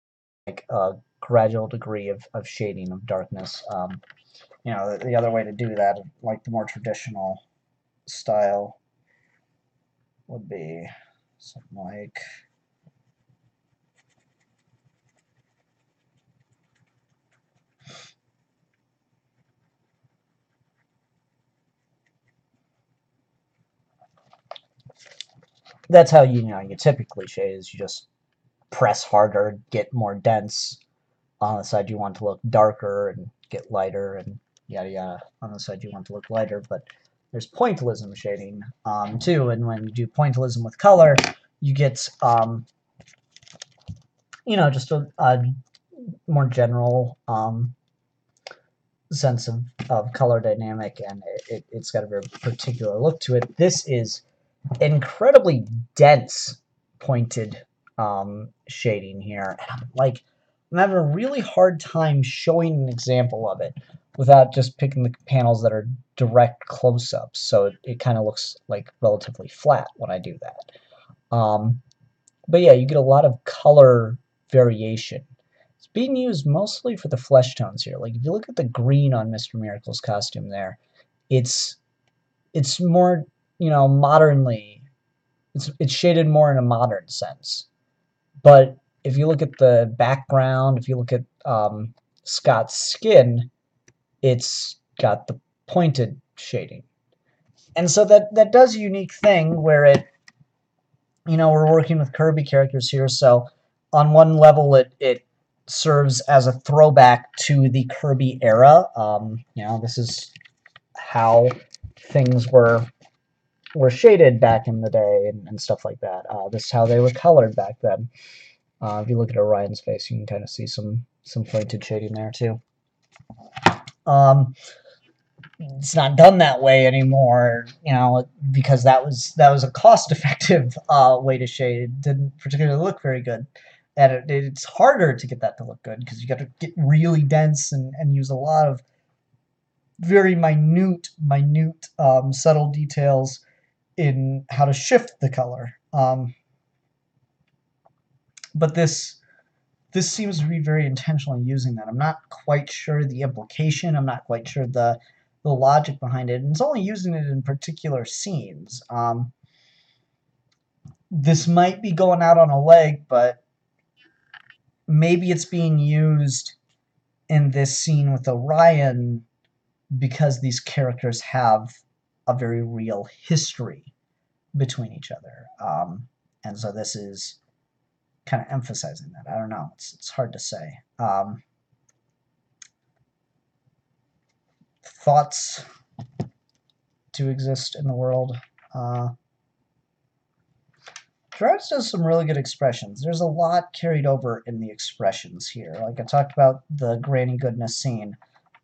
like a gradual degree of shading of darkness. You know, the other way to do that, like the more traditional style, would be something like that's how you typically shade, is you just press harder, get more dense on the side you want to look darker, and get lighter, and yada yada. On the side you want to look lighter, but there's pointillism shading too, and when you do pointillism with color, you get just a more general sense of color dynamic, and it's got a very particular look to it. This is incredibly dense pointed shading here, and I'm having a really hard time showing an example of it without just picking the panels that are direct close-ups, so it kind of looks like relatively flat when I do that. But yeah, you get a lot of color variation. It's being used mostly for the flesh tones here. Like, if you look at the green on Mr. Miracle's costume there, it's more, modernly, it's shaded more in a modern sense. But if you look at the background, if you look at Scott's skin, it's got the pointed shading. And so that does a unique thing where we're working with Kirby characters here, so on one level it serves as a throwback to the Kirby era. This is how things were shaded back in the day and stuff like that. This is how they were colored back then. If you look at Orion's face, you can kind of see some pointed shading there too. It's not done that way anymore, because that was a cost-effective way to shade. It didn't particularly look very good, and it's harder to get that to look good because you got to get really dense and use a lot of very minute subtle details in how to shift the color. But this seems to be very intentionally using that. I'm not quite sure the implication. I'm not quite sure the logic behind it, and it's only using it in particular scenes. This might be going out on a leg, but maybe it's being used in this scene with Orion because these characters have a very real history between each other. And so this is kind of emphasizing that. I don't know. It's hard to say. Thoughts to exist in the world. Gerads does some really good expressions. There's a lot carried over in the expressions here. Like I talked about the Granny Goodness scene,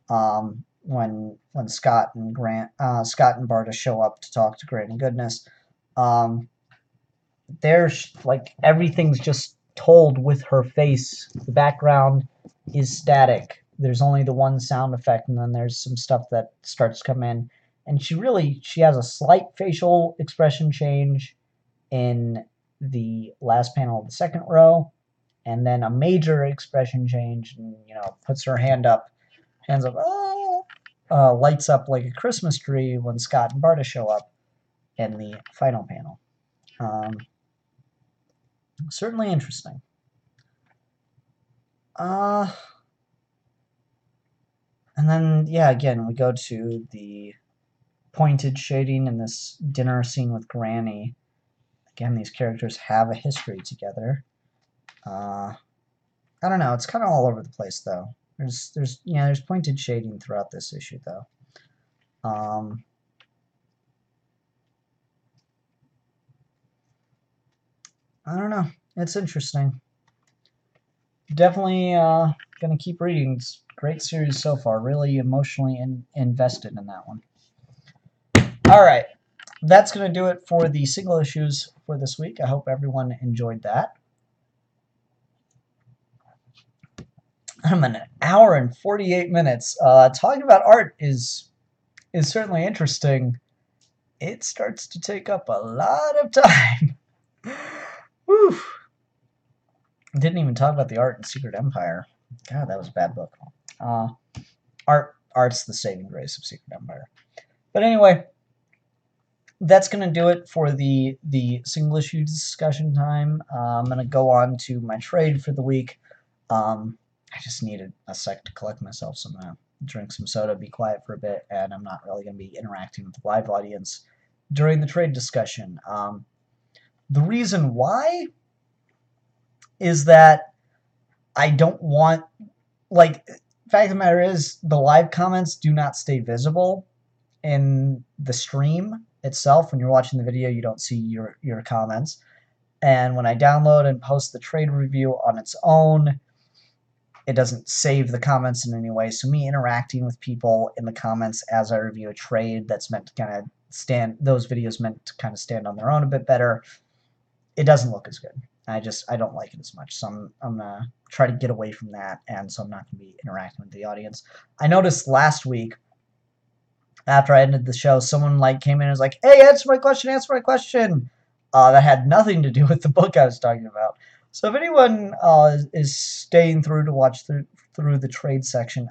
when Scott and Barta show up to talk to Granny Goodness. There's like everything's just told with her face. The background is static. There's only the one sound effect, and then there's some stuff that starts to come in. And she has a slight facial expression change in the last panel of the second row, and then a major expression change, and puts her hands up, lights up like a Christmas tree when Scott and Barta show up in the final panel. Certainly interesting. And then, again, we go to the pointed shading in this dinner scene with Granny. Again, these characters have a history together. I don't know. It's kind of all over the place, though. There's pointed shading throughout this issue, though. I don't know. It's interesting. Definitely gonna keep reading. It's a great series so far. Really emotionally invested in that one. All right. That's going to do it for the single issues for this week. I hope everyone enjoyed that. I'm an hour and 48 minutes. Talking about art is certainly interesting. It starts to take up a lot of time. Whew. Didn't even talk about the art in Secret Empire. God, that was a bad book. Art's the saving grace of Secret Empire. But anyway, that's going to do it for the single issue discussion time. I'm going to go on to my trade for the week. I just needed a sec to collect myself, so I'm going to drink some soda, be quiet for a bit, and I'm not really going to be interacting with the live audience during the trade discussion. The reason why is that I don't want, fact of the matter is, the live comments do not stay visible in the stream itself. When you're watching the video, you don't see your comments. And when I download and post the trade review on its own, it doesn't save the comments in any way. So me interacting with people in the comments as I review a trade that's meant to kind of those videos meant to kind of stand on their own a bit better, it doesn't look as good. I don't like it as much. So I'm gonna try to get away from that, and so I'm not gonna be interacting with the audience. I noticed last week, after I ended the show, someone came in and was like, "Hey, answer my question." That had nothing to do with the book I was talking about. So if anyone is staying through to watch through the trade section,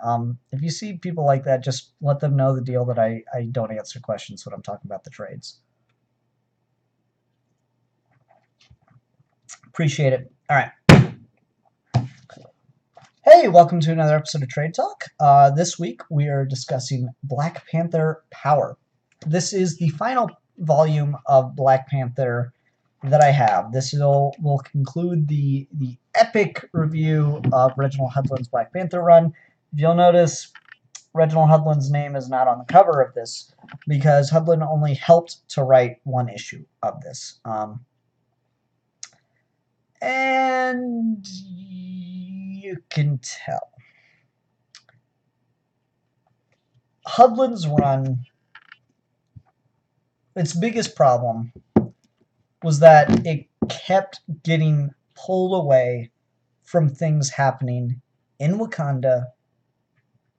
if you see people like that, just let them know the deal that I don't answer questions when I'm talking about the trades. Appreciate it. All right. Hey, welcome to another episode of Trade Talk. This week we are discussing Black Panther Power. This is the final volume of Black Panther that I have. This will conclude the epic review of Reginald Hudlin's Black Panther run. If you'll notice, Reginald Hudlin's name is not on the cover of this because Hudlin only helped to write one issue of this. And you can tell. Hudlin's run, its biggest problem was that it kept getting pulled away from things happening in Wakanda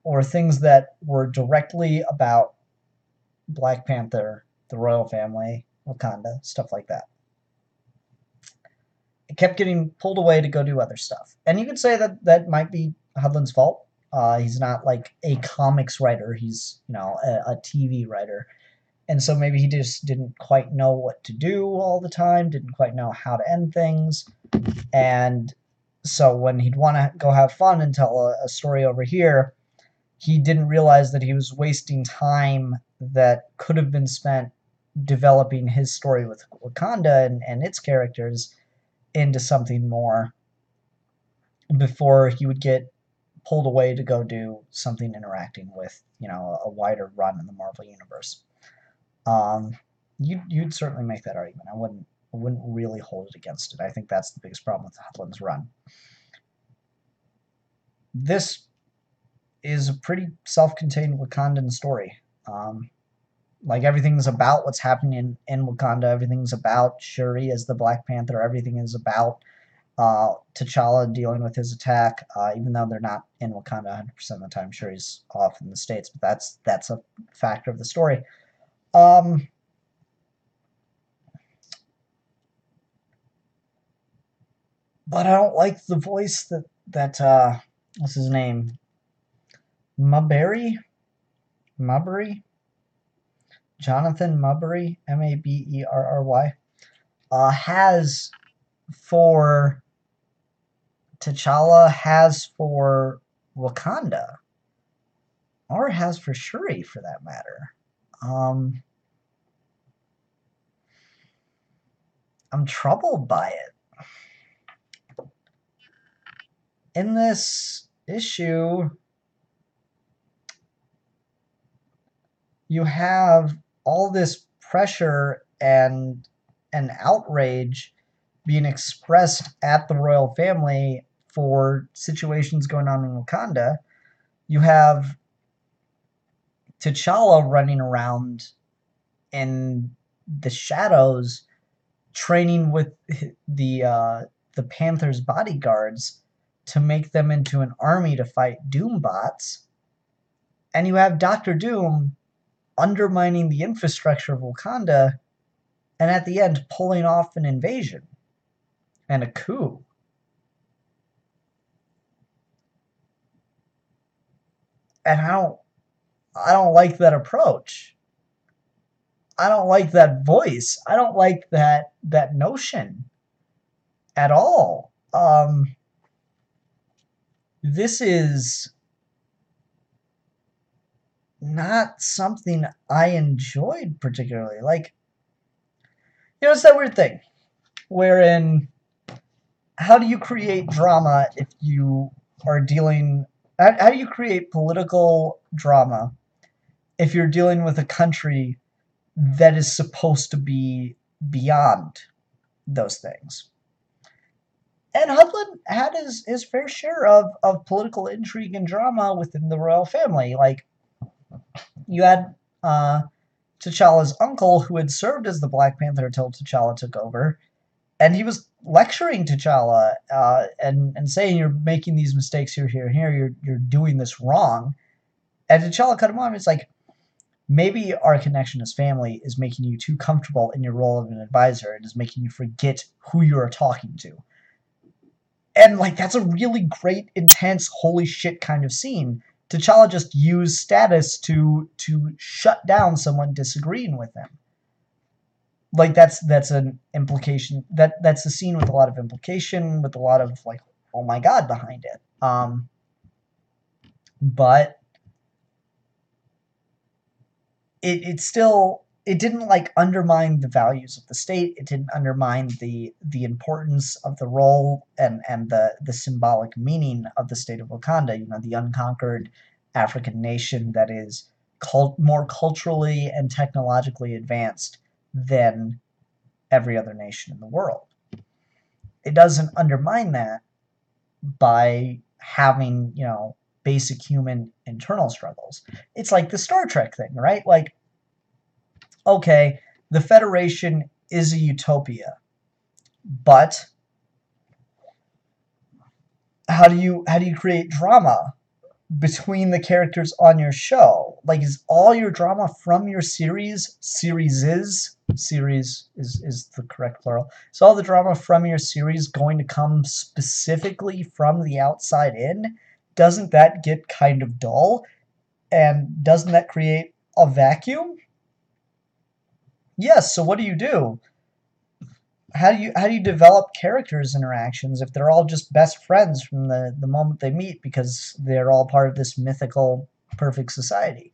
or things that were directly about Black Panther, the royal family, Wakanda, stuff like that. It kept getting pulled away to go do other stuff. And you could say that might be Hudlin's fault. He's not like a comics writer. He's, a TV writer. And so maybe he just didn't quite know what to do all the time, didn't quite know how to end things. And so when he'd want to go have fun and tell a story over here, he didn't realize that he was wasting time that could have been spent developing his story with Wakanda and its characters into something more before he would get pulled away to go do something interacting with, a wider run in the Marvel Universe. You'd certainly make that argument. I wouldn't really hold it against it. I think that's the biggest problem with Hudlin's run. This is a pretty self-contained Wakandan story. Everything's about what's happening in Wakanda. Everything's about Shuri as the Black Panther. Everything is about T'Challa dealing with his attack, even though they're not in Wakanda 100% of the time. Shuri's off in the States, but that's a factor of the story. But I don't like the voice that what's his name? Maberry? Jonathan Maberry, Maberry, has for T'Challa, has for Wakanda, or has for Shuri for that matter. I'm troubled by it. In this issue, you have all this pressure and outrage being expressed at the royal family for situations going on in Wakanda. You have T'Challa running around in the shadows training with the Panther's bodyguards to make them into an army to fight Doom bots. And you have Dr. Doom undermining the infrastructure of Wakanda, and at the end pulling off an invasion and a coup. And I don't like that approach. I don't like that voice. I don't like that notion at all. This is not something I enjoyed particularly. It's that weird thing wherein how do you create drama if you are dealing how do you create political drama if you're dealing with a country that is supposed to be beyond those things? And Hudlin had his fair share of political intrigue and drama within the royal family. Like, you had T'Challa's uncle, who had served as the Black Panther until T'Challa took over, and he was lecturing T'Challa and saying, "You're making these mistakes here, here, here. You're doing this wrong." And T'Challa cut him off. It's like, maybe our connection as family is making you too comfortable in your role of an advisor and is making you forget who you are talking to. And, like, that's a really great, intense, holy shit kind of scene. T'Challa just used status to shut down someone disagreeing with him. Like, that's an implication. That's a scene with a lot of implication, with a lot of, like, oh my god behind it. But it didn't, like, undermine the values of the state. It didn't undermine the importance of the role and the symbolic meaning of the state of Wakanda. You know, the unconquered African nation that is more culturally and technologically advanced than every other nation in the world. It doesn't undermine that by having, you know, basic human internal struggles. It's like the Star Trek thing, right? Like, okay, the Federation is a utopia, but how do you create drama between the characters on your show? Like, is all your drama from your series is the correct plural. So all the drama from your series going to come specifically from the outside in? Doesn't that get kind of dull? And doesn't that create a vacuum? Yes, so what do you do? How do you develop characters interactions if they're all just best friends from the moment they meet because they're all part of this mythical perfect society?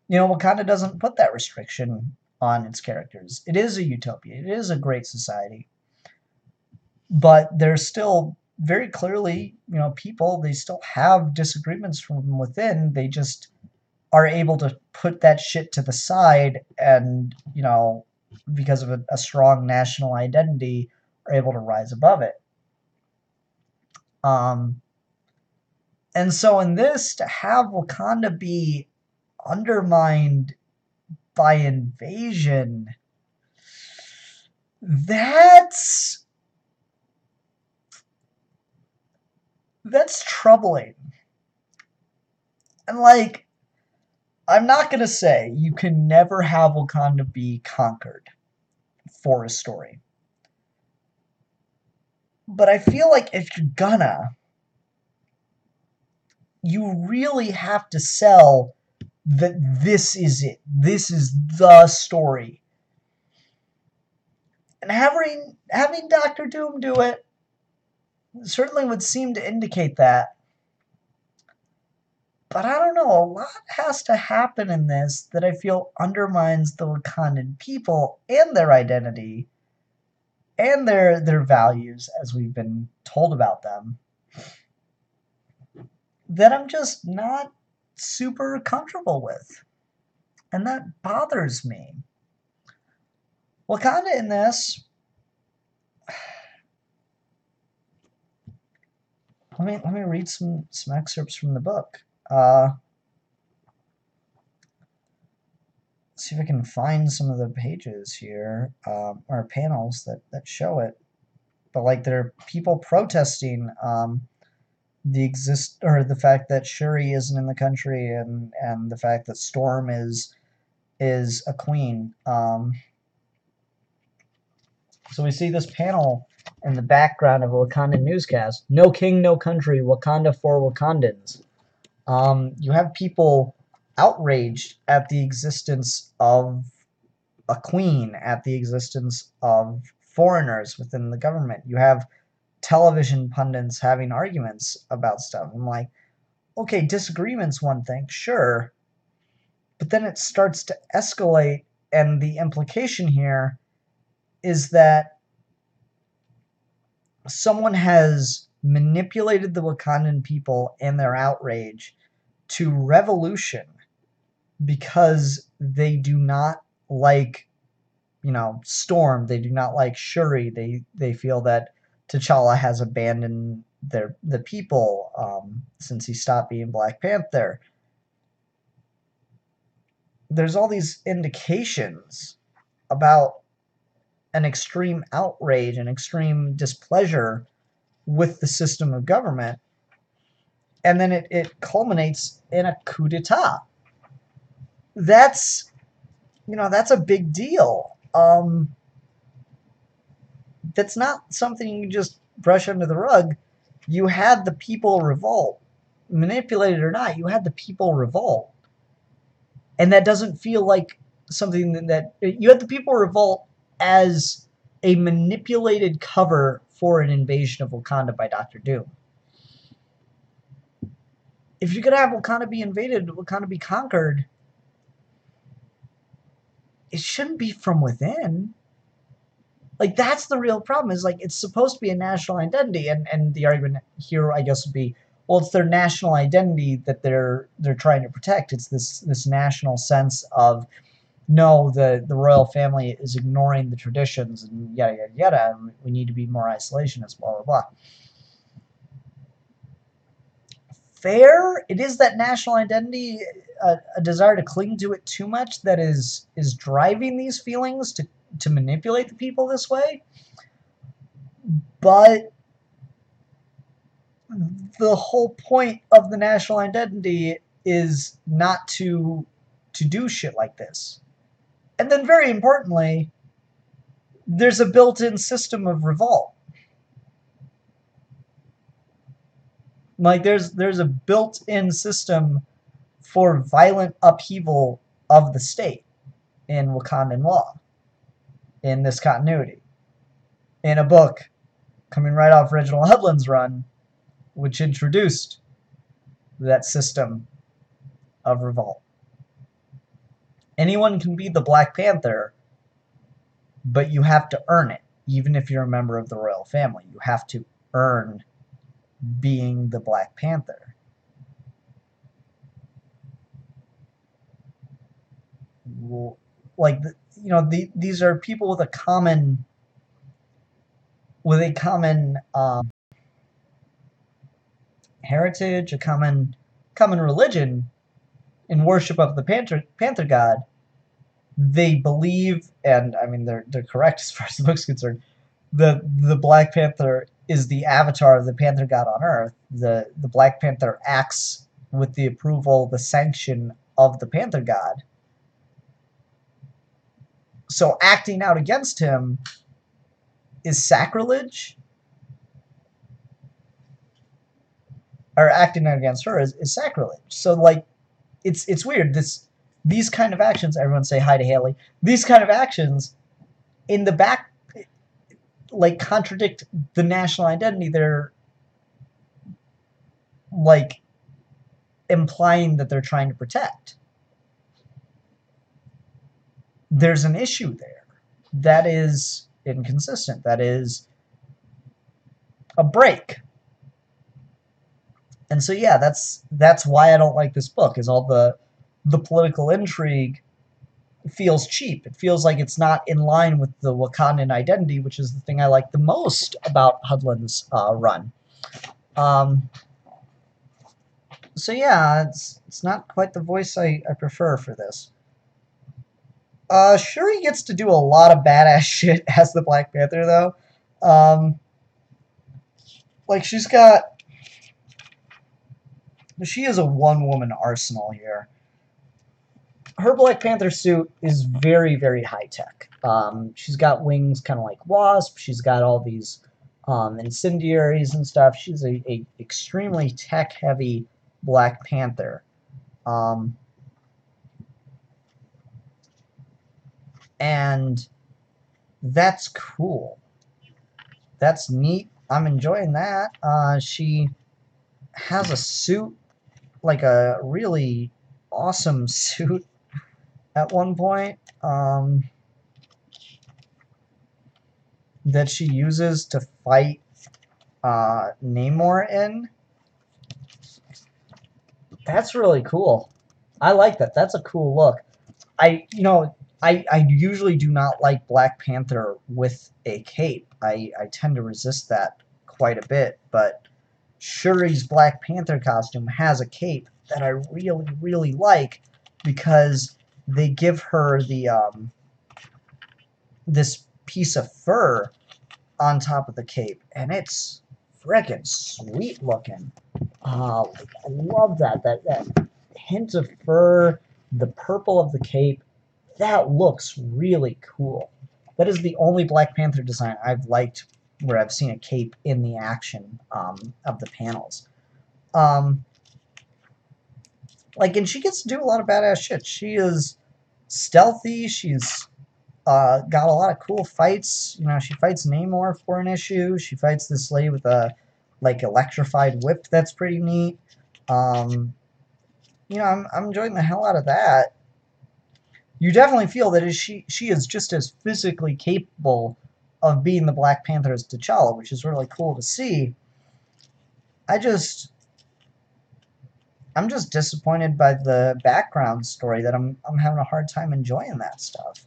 You know, Wakanda doesn't put that restriction on its characters. It is a utopia. It is a great society. But there's still very clearly, you know, people, they still have disagreements from within. They just are able to put that shit to the side and, you know, because of a strong national identity, are able to rise above it. And so in this, to have Wakanda be undermined by invasion, that's troubling. And, like, I'm not going to say you can never have Wakanda be conquered for a story. But I feel like if you're gonna, you really have to sell that this is it. This is the story. And having Doctor Doom do it certainly would seem to indicate that. But I don't know, a lot has to happen in this that I feel undermines the Wakandan people and their identity and their values as we've been told about them, that I'm just not super comfortable with. And that bothers me. Wakanda in this, let me read some excerpts from the book. See if I can find some of the pages here, or panels that show it. But, like, there are people protesting the fact that Shuri isn't in the country, and the fact that Storm is a queen. So we see this panel in the background of a Wakandan newscast. No king, no country. Wakanda for Wakandans. You have people outraged at the existence of a queen, at the existence of foreigners within the government. You have television pundits having arguments about stuff. I'm like, okay, disagreement's one thing, sure, but then it starts to escalate, and the implication here is that someone has manipulated the Wakandan people and their outrage to revolution because they do not like, Storm. They do not like Shuri. They feel that T'Challa has abandoned the people since he stopped being Black Panther. There's all these indications about an extreme outrage and extreme displeasure with the system of government, and then it culminates in a coup d'etat. That's that's a big deal. That's not something you just brush under the rug. You had the people revolt, manipulated or not. You had the people revolt, and that doesn't feel like something that you had the people revolt as a manipulated cover for an invasion of Wakanda by Dr. Doom. If you're gonna have Wakanda be invaded, Wakanda be conquered, it shouldn't be from within. Like, that's the real problem, is, like, it's supposed to be a national identity, and the argument here, I guess, would be, well, it's their national identity that they're trying to protect. It's this national sense of, no, the royal family is ignoring the traditions, and yada, yada, yada, and we need to be more isolationist, blah, blah, blah. Fair. It is that national identity, a desire to cling to it too much, that is driving these feelings to manipulate the people this way. But the whole point of the national identity is not to do shit like this. And then, very importantly, there's a built-in system of revolt. Like, there's a built-in system for violent upheaval of the state in Wakandan law, in this continuity. In a book coming right off Reginald Hudlin's run, which introduced that system of revolt. Anyone can be the Black Panther, but you have to earn it. Even if you're a member of the royal family, you have to earn being the Black Panther. Like, these are people with a common heritage, a common religion in worship of the Panther god. They believe, and I mean they're correct as far as the book's concerned, the Black Panther is the avatar of the Panther god on Earth. The Black Panther acts with the approval, the sanction of the Panther god. So acting out against him is sacrilege, or acting out against her is sacrilege. So, like, it's weird. These kind of actions, everyone say hi to Haley. These kind of actions in the back, like, contradict the national identity. They're, like, implying that they're trying to protect. There's an issue there. That is inconsistent. That is a break. And so, yeah, that's why I don't like this book, is all the political intrigue feels cheap. It feels like it's not in line with the Wakandan identity, which is the thing I like the most about Hudlin's run. So yeah, it's not quite the voice I prefer for this. Shuri gets to do a lot of badass shit as the Black Panther, though. Like, she is a one-woman arsenal here. Her Black Panther suit is very, very high-tech. She's got wings kind of like Wasp. She's got all these incendiaries and stuff. She's a extremely tech-heavy Black Panther. And that's cool. That's neat. I'm enjoying that. She has a suit, like a really awesome suit at one point, that she uses to fight Namor in. That's really cool. I like that. That's a cool look. I usually do not like Black Panther with a cape. I tend to resist that quite a bit, but Shuri's Black Panther costume has a cape that I really, really like because they give her the this piece of fur on top of the cape, and it's frickin' sweet looking. I love that hint of fur, the purple of the cape. That looks really cool. That is the only Black Panther design I've liked where I've seen a cape in the action of the panels. And she gets to do a lot of badass shit. She is stealthy. She's got a lot of cool fights. She fights Namor for an issue. She fights this lady with a electrified whip that's pretty neat. I'm enjoying the hell out of that. You definitely feel that she is just as physically capable of being the Black Panther as T'Challa, which is really cool to see. I'm just disappointed by the background story that I'm having a hard time enjoying that stuff.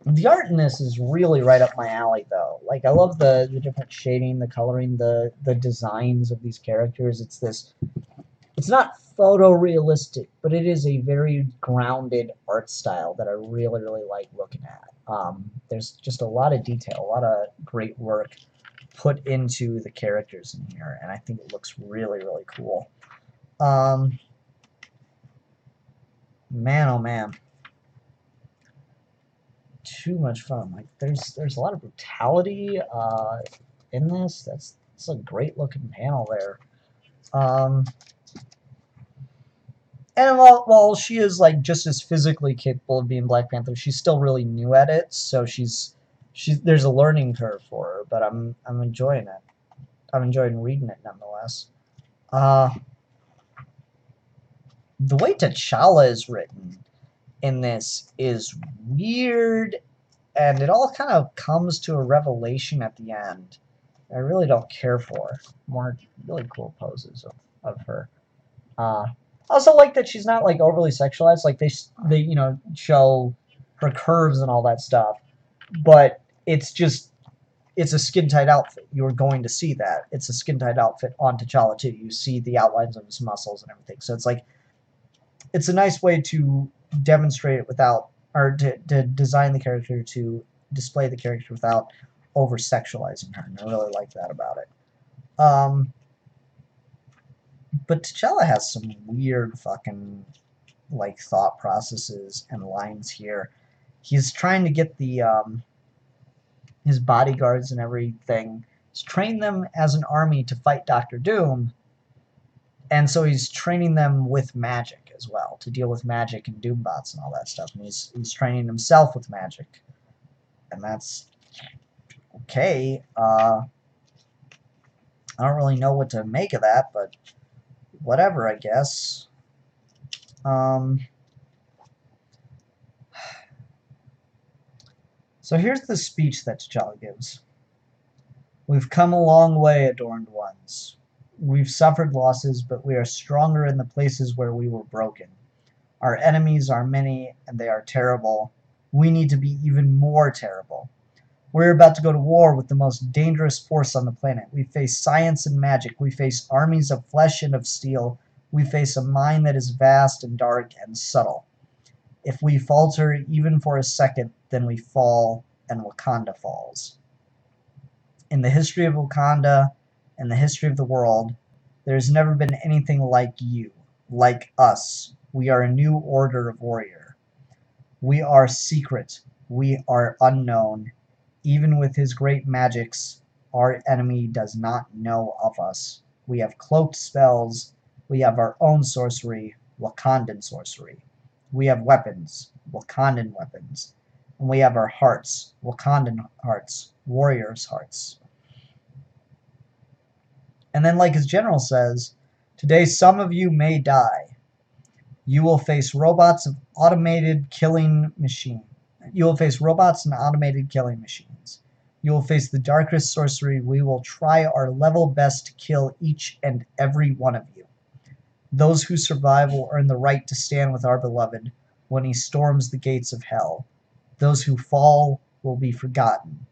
The art in this is really right up my alley, though. I love the different shading, the coloring, the designs of these characters. It's not photorealistic, but it is a very grounded art style that I really, really like looking at. There's just a lot of detail, a lot of great work put into the characters in here, and I think it looks really, really cool. Man, oh man. Too much fun. There's a lot of brutality in this. That's a great looking panel there. And while she is just as physically capable of being Black Panther, she's still really new at it. So there's a learning curve for her. But I'm enjoying it. I'm enjoying reading it nonetheless. The way T'Challa is written in this is weird, and it all kind of comes to a revelation at the end. I really don't care for more really cool poses of her. I also like that she's not overly sexualized. They show her curves and all that stuff, but it's a skin tight outfit. You're going to see that it's a skin tight outfit on T'Challa too. You see the outlines of his muscles and everything. So it's a nice way to demonstrate it without, or to design the character to display the character without over sexualizing her, and I really like that about it. But T'Challa has some weird fucking thought processes and lines here. He's trying to get the his bodyguards and everything. He's trained them as an army to fight Doctor Doom, and so he's training them with magic as well, to deal with magic and Doombots and all that stuff. And he's training himself with magic, and that's okay. I don't really know what to make of that, but whatever, I guess. So here's the speech that T'Challa gives. We've come a long way, adorned ones. We've suffered losses, but we are stronger in the places where we were broken. Our enemies are many, and they are terrible. We need to be even more terrible. We're about to go to war with the most dangerous force on the planet. We face science and magic. We face armies of flesh and of steel. We face a mind that is vast and dark and subtle. If we falter even for a second, then we fall, and Wakanda falls. In the history of Wakanda and the history of the world, there has never been anything like you, like us. We are a new order of warrior. We are secret. We are unknown. Even with his great magics, our enemy does not know of us. We have cloaked spells. We have our own sorcery, Wakandan sorcery. We have weapons, Wakandan weapons. And we have our hearts, Wakandan hearts, warriors' hearts. And then, like his general says, today some of you may die. You will face robots of automated killing machine. You will face robots and automated killing machines. You will face the darkest sorcery. We will try our level best to kill each and every one of you. Those who survive will earn the right to stand with our beloved when he storms the gates of hell. Those who fall will be forgotten.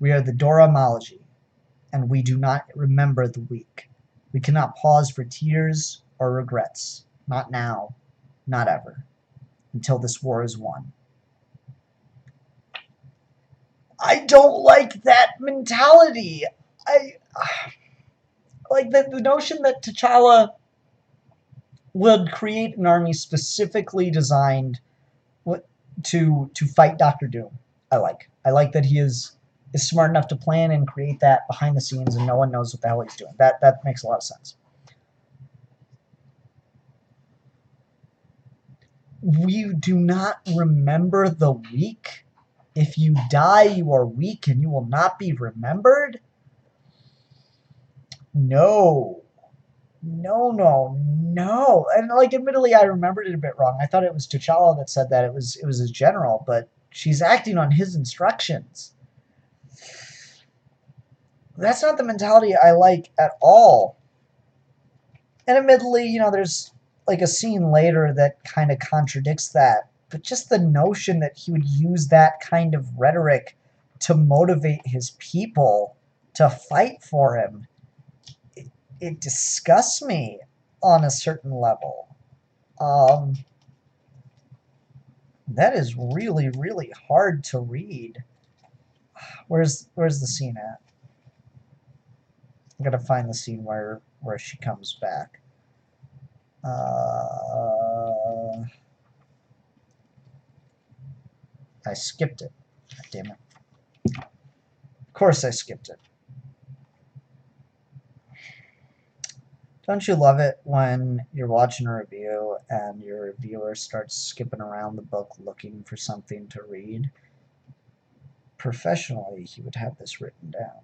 We are the Dora Malaji, and we do not remember the weak. We cannot pause for tears or regrets. Not now, not ever, until this war is won. I don't like that mentality. I like the notion that T'Challa would create an army specifically designed to fight Doctor Doom. I like that he is smart enough to plan and create that behind the scenes, and no one knows what the hell he's doing. That makes a lot of sense. We do not remember the weak. If you die, you are weak, and you will not be remembered. No. And like, admittedly, I remembered it a bit wrong. I thought it was T'Challa that said that. It was his general, but she's acting on his instructions. That's not the mentality I like at all. And admittedly, you know, there's like a scene later that kind of contradicts that. But just the notion that he would use that kind of rhetoric to motivate his people to fight for him, it disgusts me on a certain level. That is really, really hard to read. Where's the scene at? I'm gonna find the scene where she comes back. I skipped it. God damn it. Of course I skipped it. Don't you love it when you're watching a review and your reviewer starts skipping around the book looking for something to read? Professionally, he would have this written down.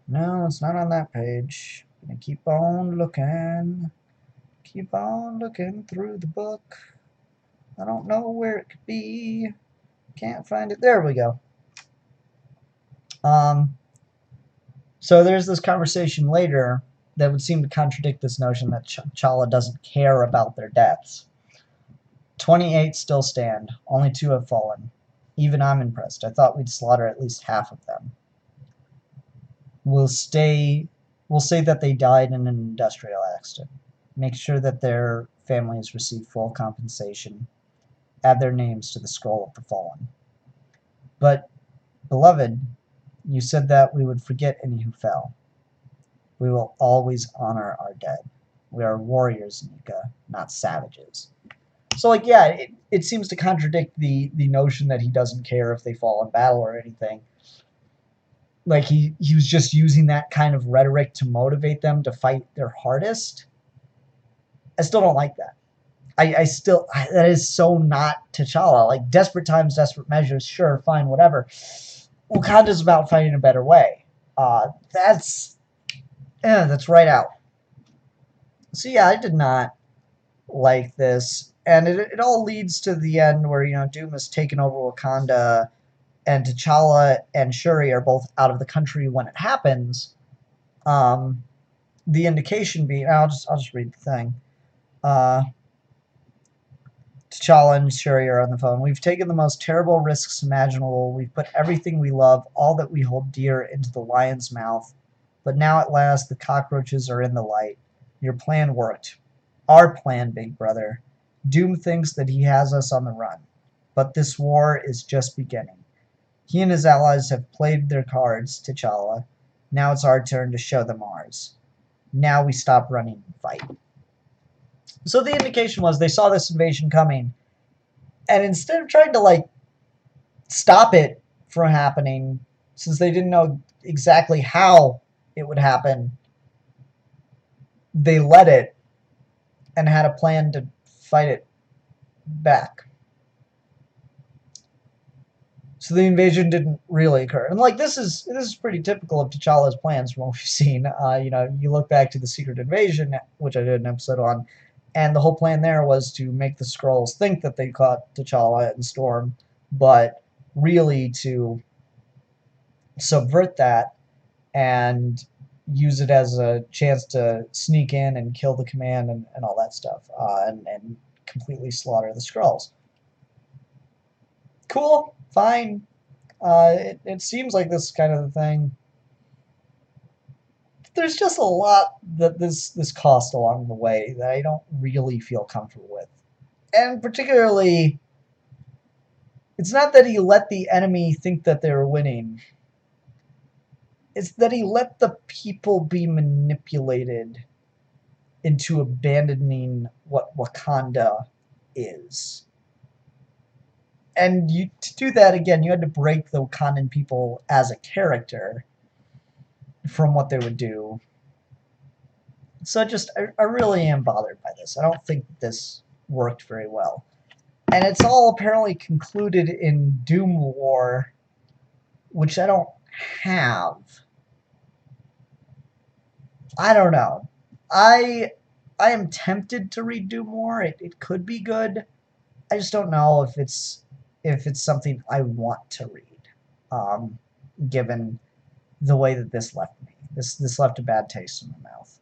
No, it's not on that page. I'm gonna keep on looking. Keep on looking through the book. I don't know where it could be. Can't find it. There we go. So there's this conversation later that would seem to contradict this notion that T'Challa doesn't care about their deaths. 28 still stand. Only 2 have fallen. Even I'm impressed. I thought we'd slaughter at least half of them. We'll say that they died in an industrial accident. Make sure that their families receive full compensation. Add their names to the scroll of the fallen. But, beloved, you said that we would forget any who fell. We will always honor our dead. We are warriors, Nika, not savages. So, like, yeah, it seems to contradict the notion that he doesn't care if they fall in battle or anything. Like, he was just using that kind of rhetoric to motivate them to fight their hardest. I still don't like that. That is so not T'Challa. Like, desperate times, desperate measures, sure, fine, whatever. Wakanda's about fighting a better way. That's right out. So yeah, I did not like this. And it all leads to the end where, you know, Doom has taken over Wakanda and T'Challa and Shuri are both out of the country when it happens. The indication being, I'll just read the thing. T'Challa and Shuri are on the phone. We've taken the most terrible risks imaginable. We've put everything we love, all that we hold dear, into the lion's mouth. But now at last the cockroaches are in the light. Your plan worked. Our plan, big brother. Doom thinks that he has us on the run. But this war is just beginning. He and his allies have played their cards, T'Challa. Now it's our turn to show them ours. Now we stop running and fight. So the indication was they saw this invasion coming, and instead of trying to, like, stop it from happening, since they didn't know exactly how it would happen, they let it and had a plan to fight it back. So the invasion didn't really occur. And, like, this is pretty typical of T'Challa's plans from what we've seen. You know, you look back to the Secret Invasion, which I did an episode on, And the whole plan there was to make the Skrulls think that they caught T'Challa and Storm, but really to subvert that and use it as a chance to sneak in and kill the command and all that stuff, and completely slaughter the Skrulls. Cool, fine. It seems like this kind of thing. There's just a lot that this cost along the way that I don't really feel comfortable with. And particularly, it's not that he let the enemy think that they were winning. It's that he let the people be manipulated into abandoning what Wakanda is. And to do that, again, you had to break the Wakandan people as a character from what they would do. So I really am bothered by this. I don't think this worked very well. And it's all apparently concluded in Doom War, which I don't have. I don't know. I am tempted to read Doom War. It could be good. I just don't know if it's something I want to read, given the way that this left me. This left a bad taste in my mouth.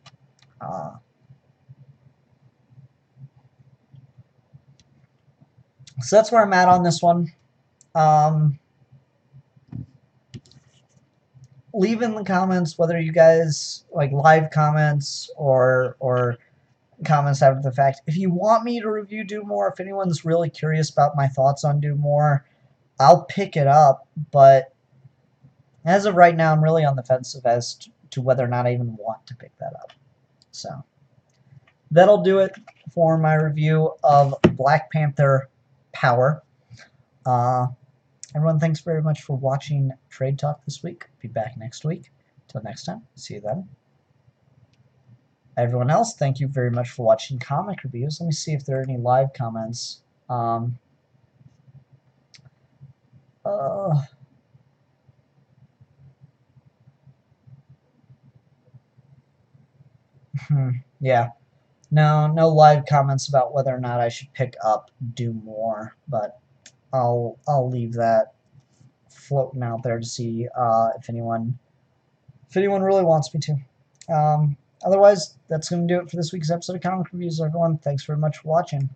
So that's where I'm at on this one. Leave in the comments whether you guys like live comments or comments after the fact. If you want me to review Doom More, if anyone's really curious about my thoughts on Doom More, I'll pick it up, but as of right now, I'm really on the fence as to whether or not I even want to pick that up. So, that'll do it for my review of Black Panther Power. Everyone, thanks very much for watching Trade Talk this week. Be back next week. Till next time, see you then. Everyone else, thank you very much for watching comic reviews. Let me see if there are any live comments. Yeah. No live comments about whether or not I should pick up Doom More, but I'll leave that floating out there to see if anyone really wants me to. Otherwise, that's going to do it for this week's episode of Comic Reviews, everyone. Thanks very much for watching.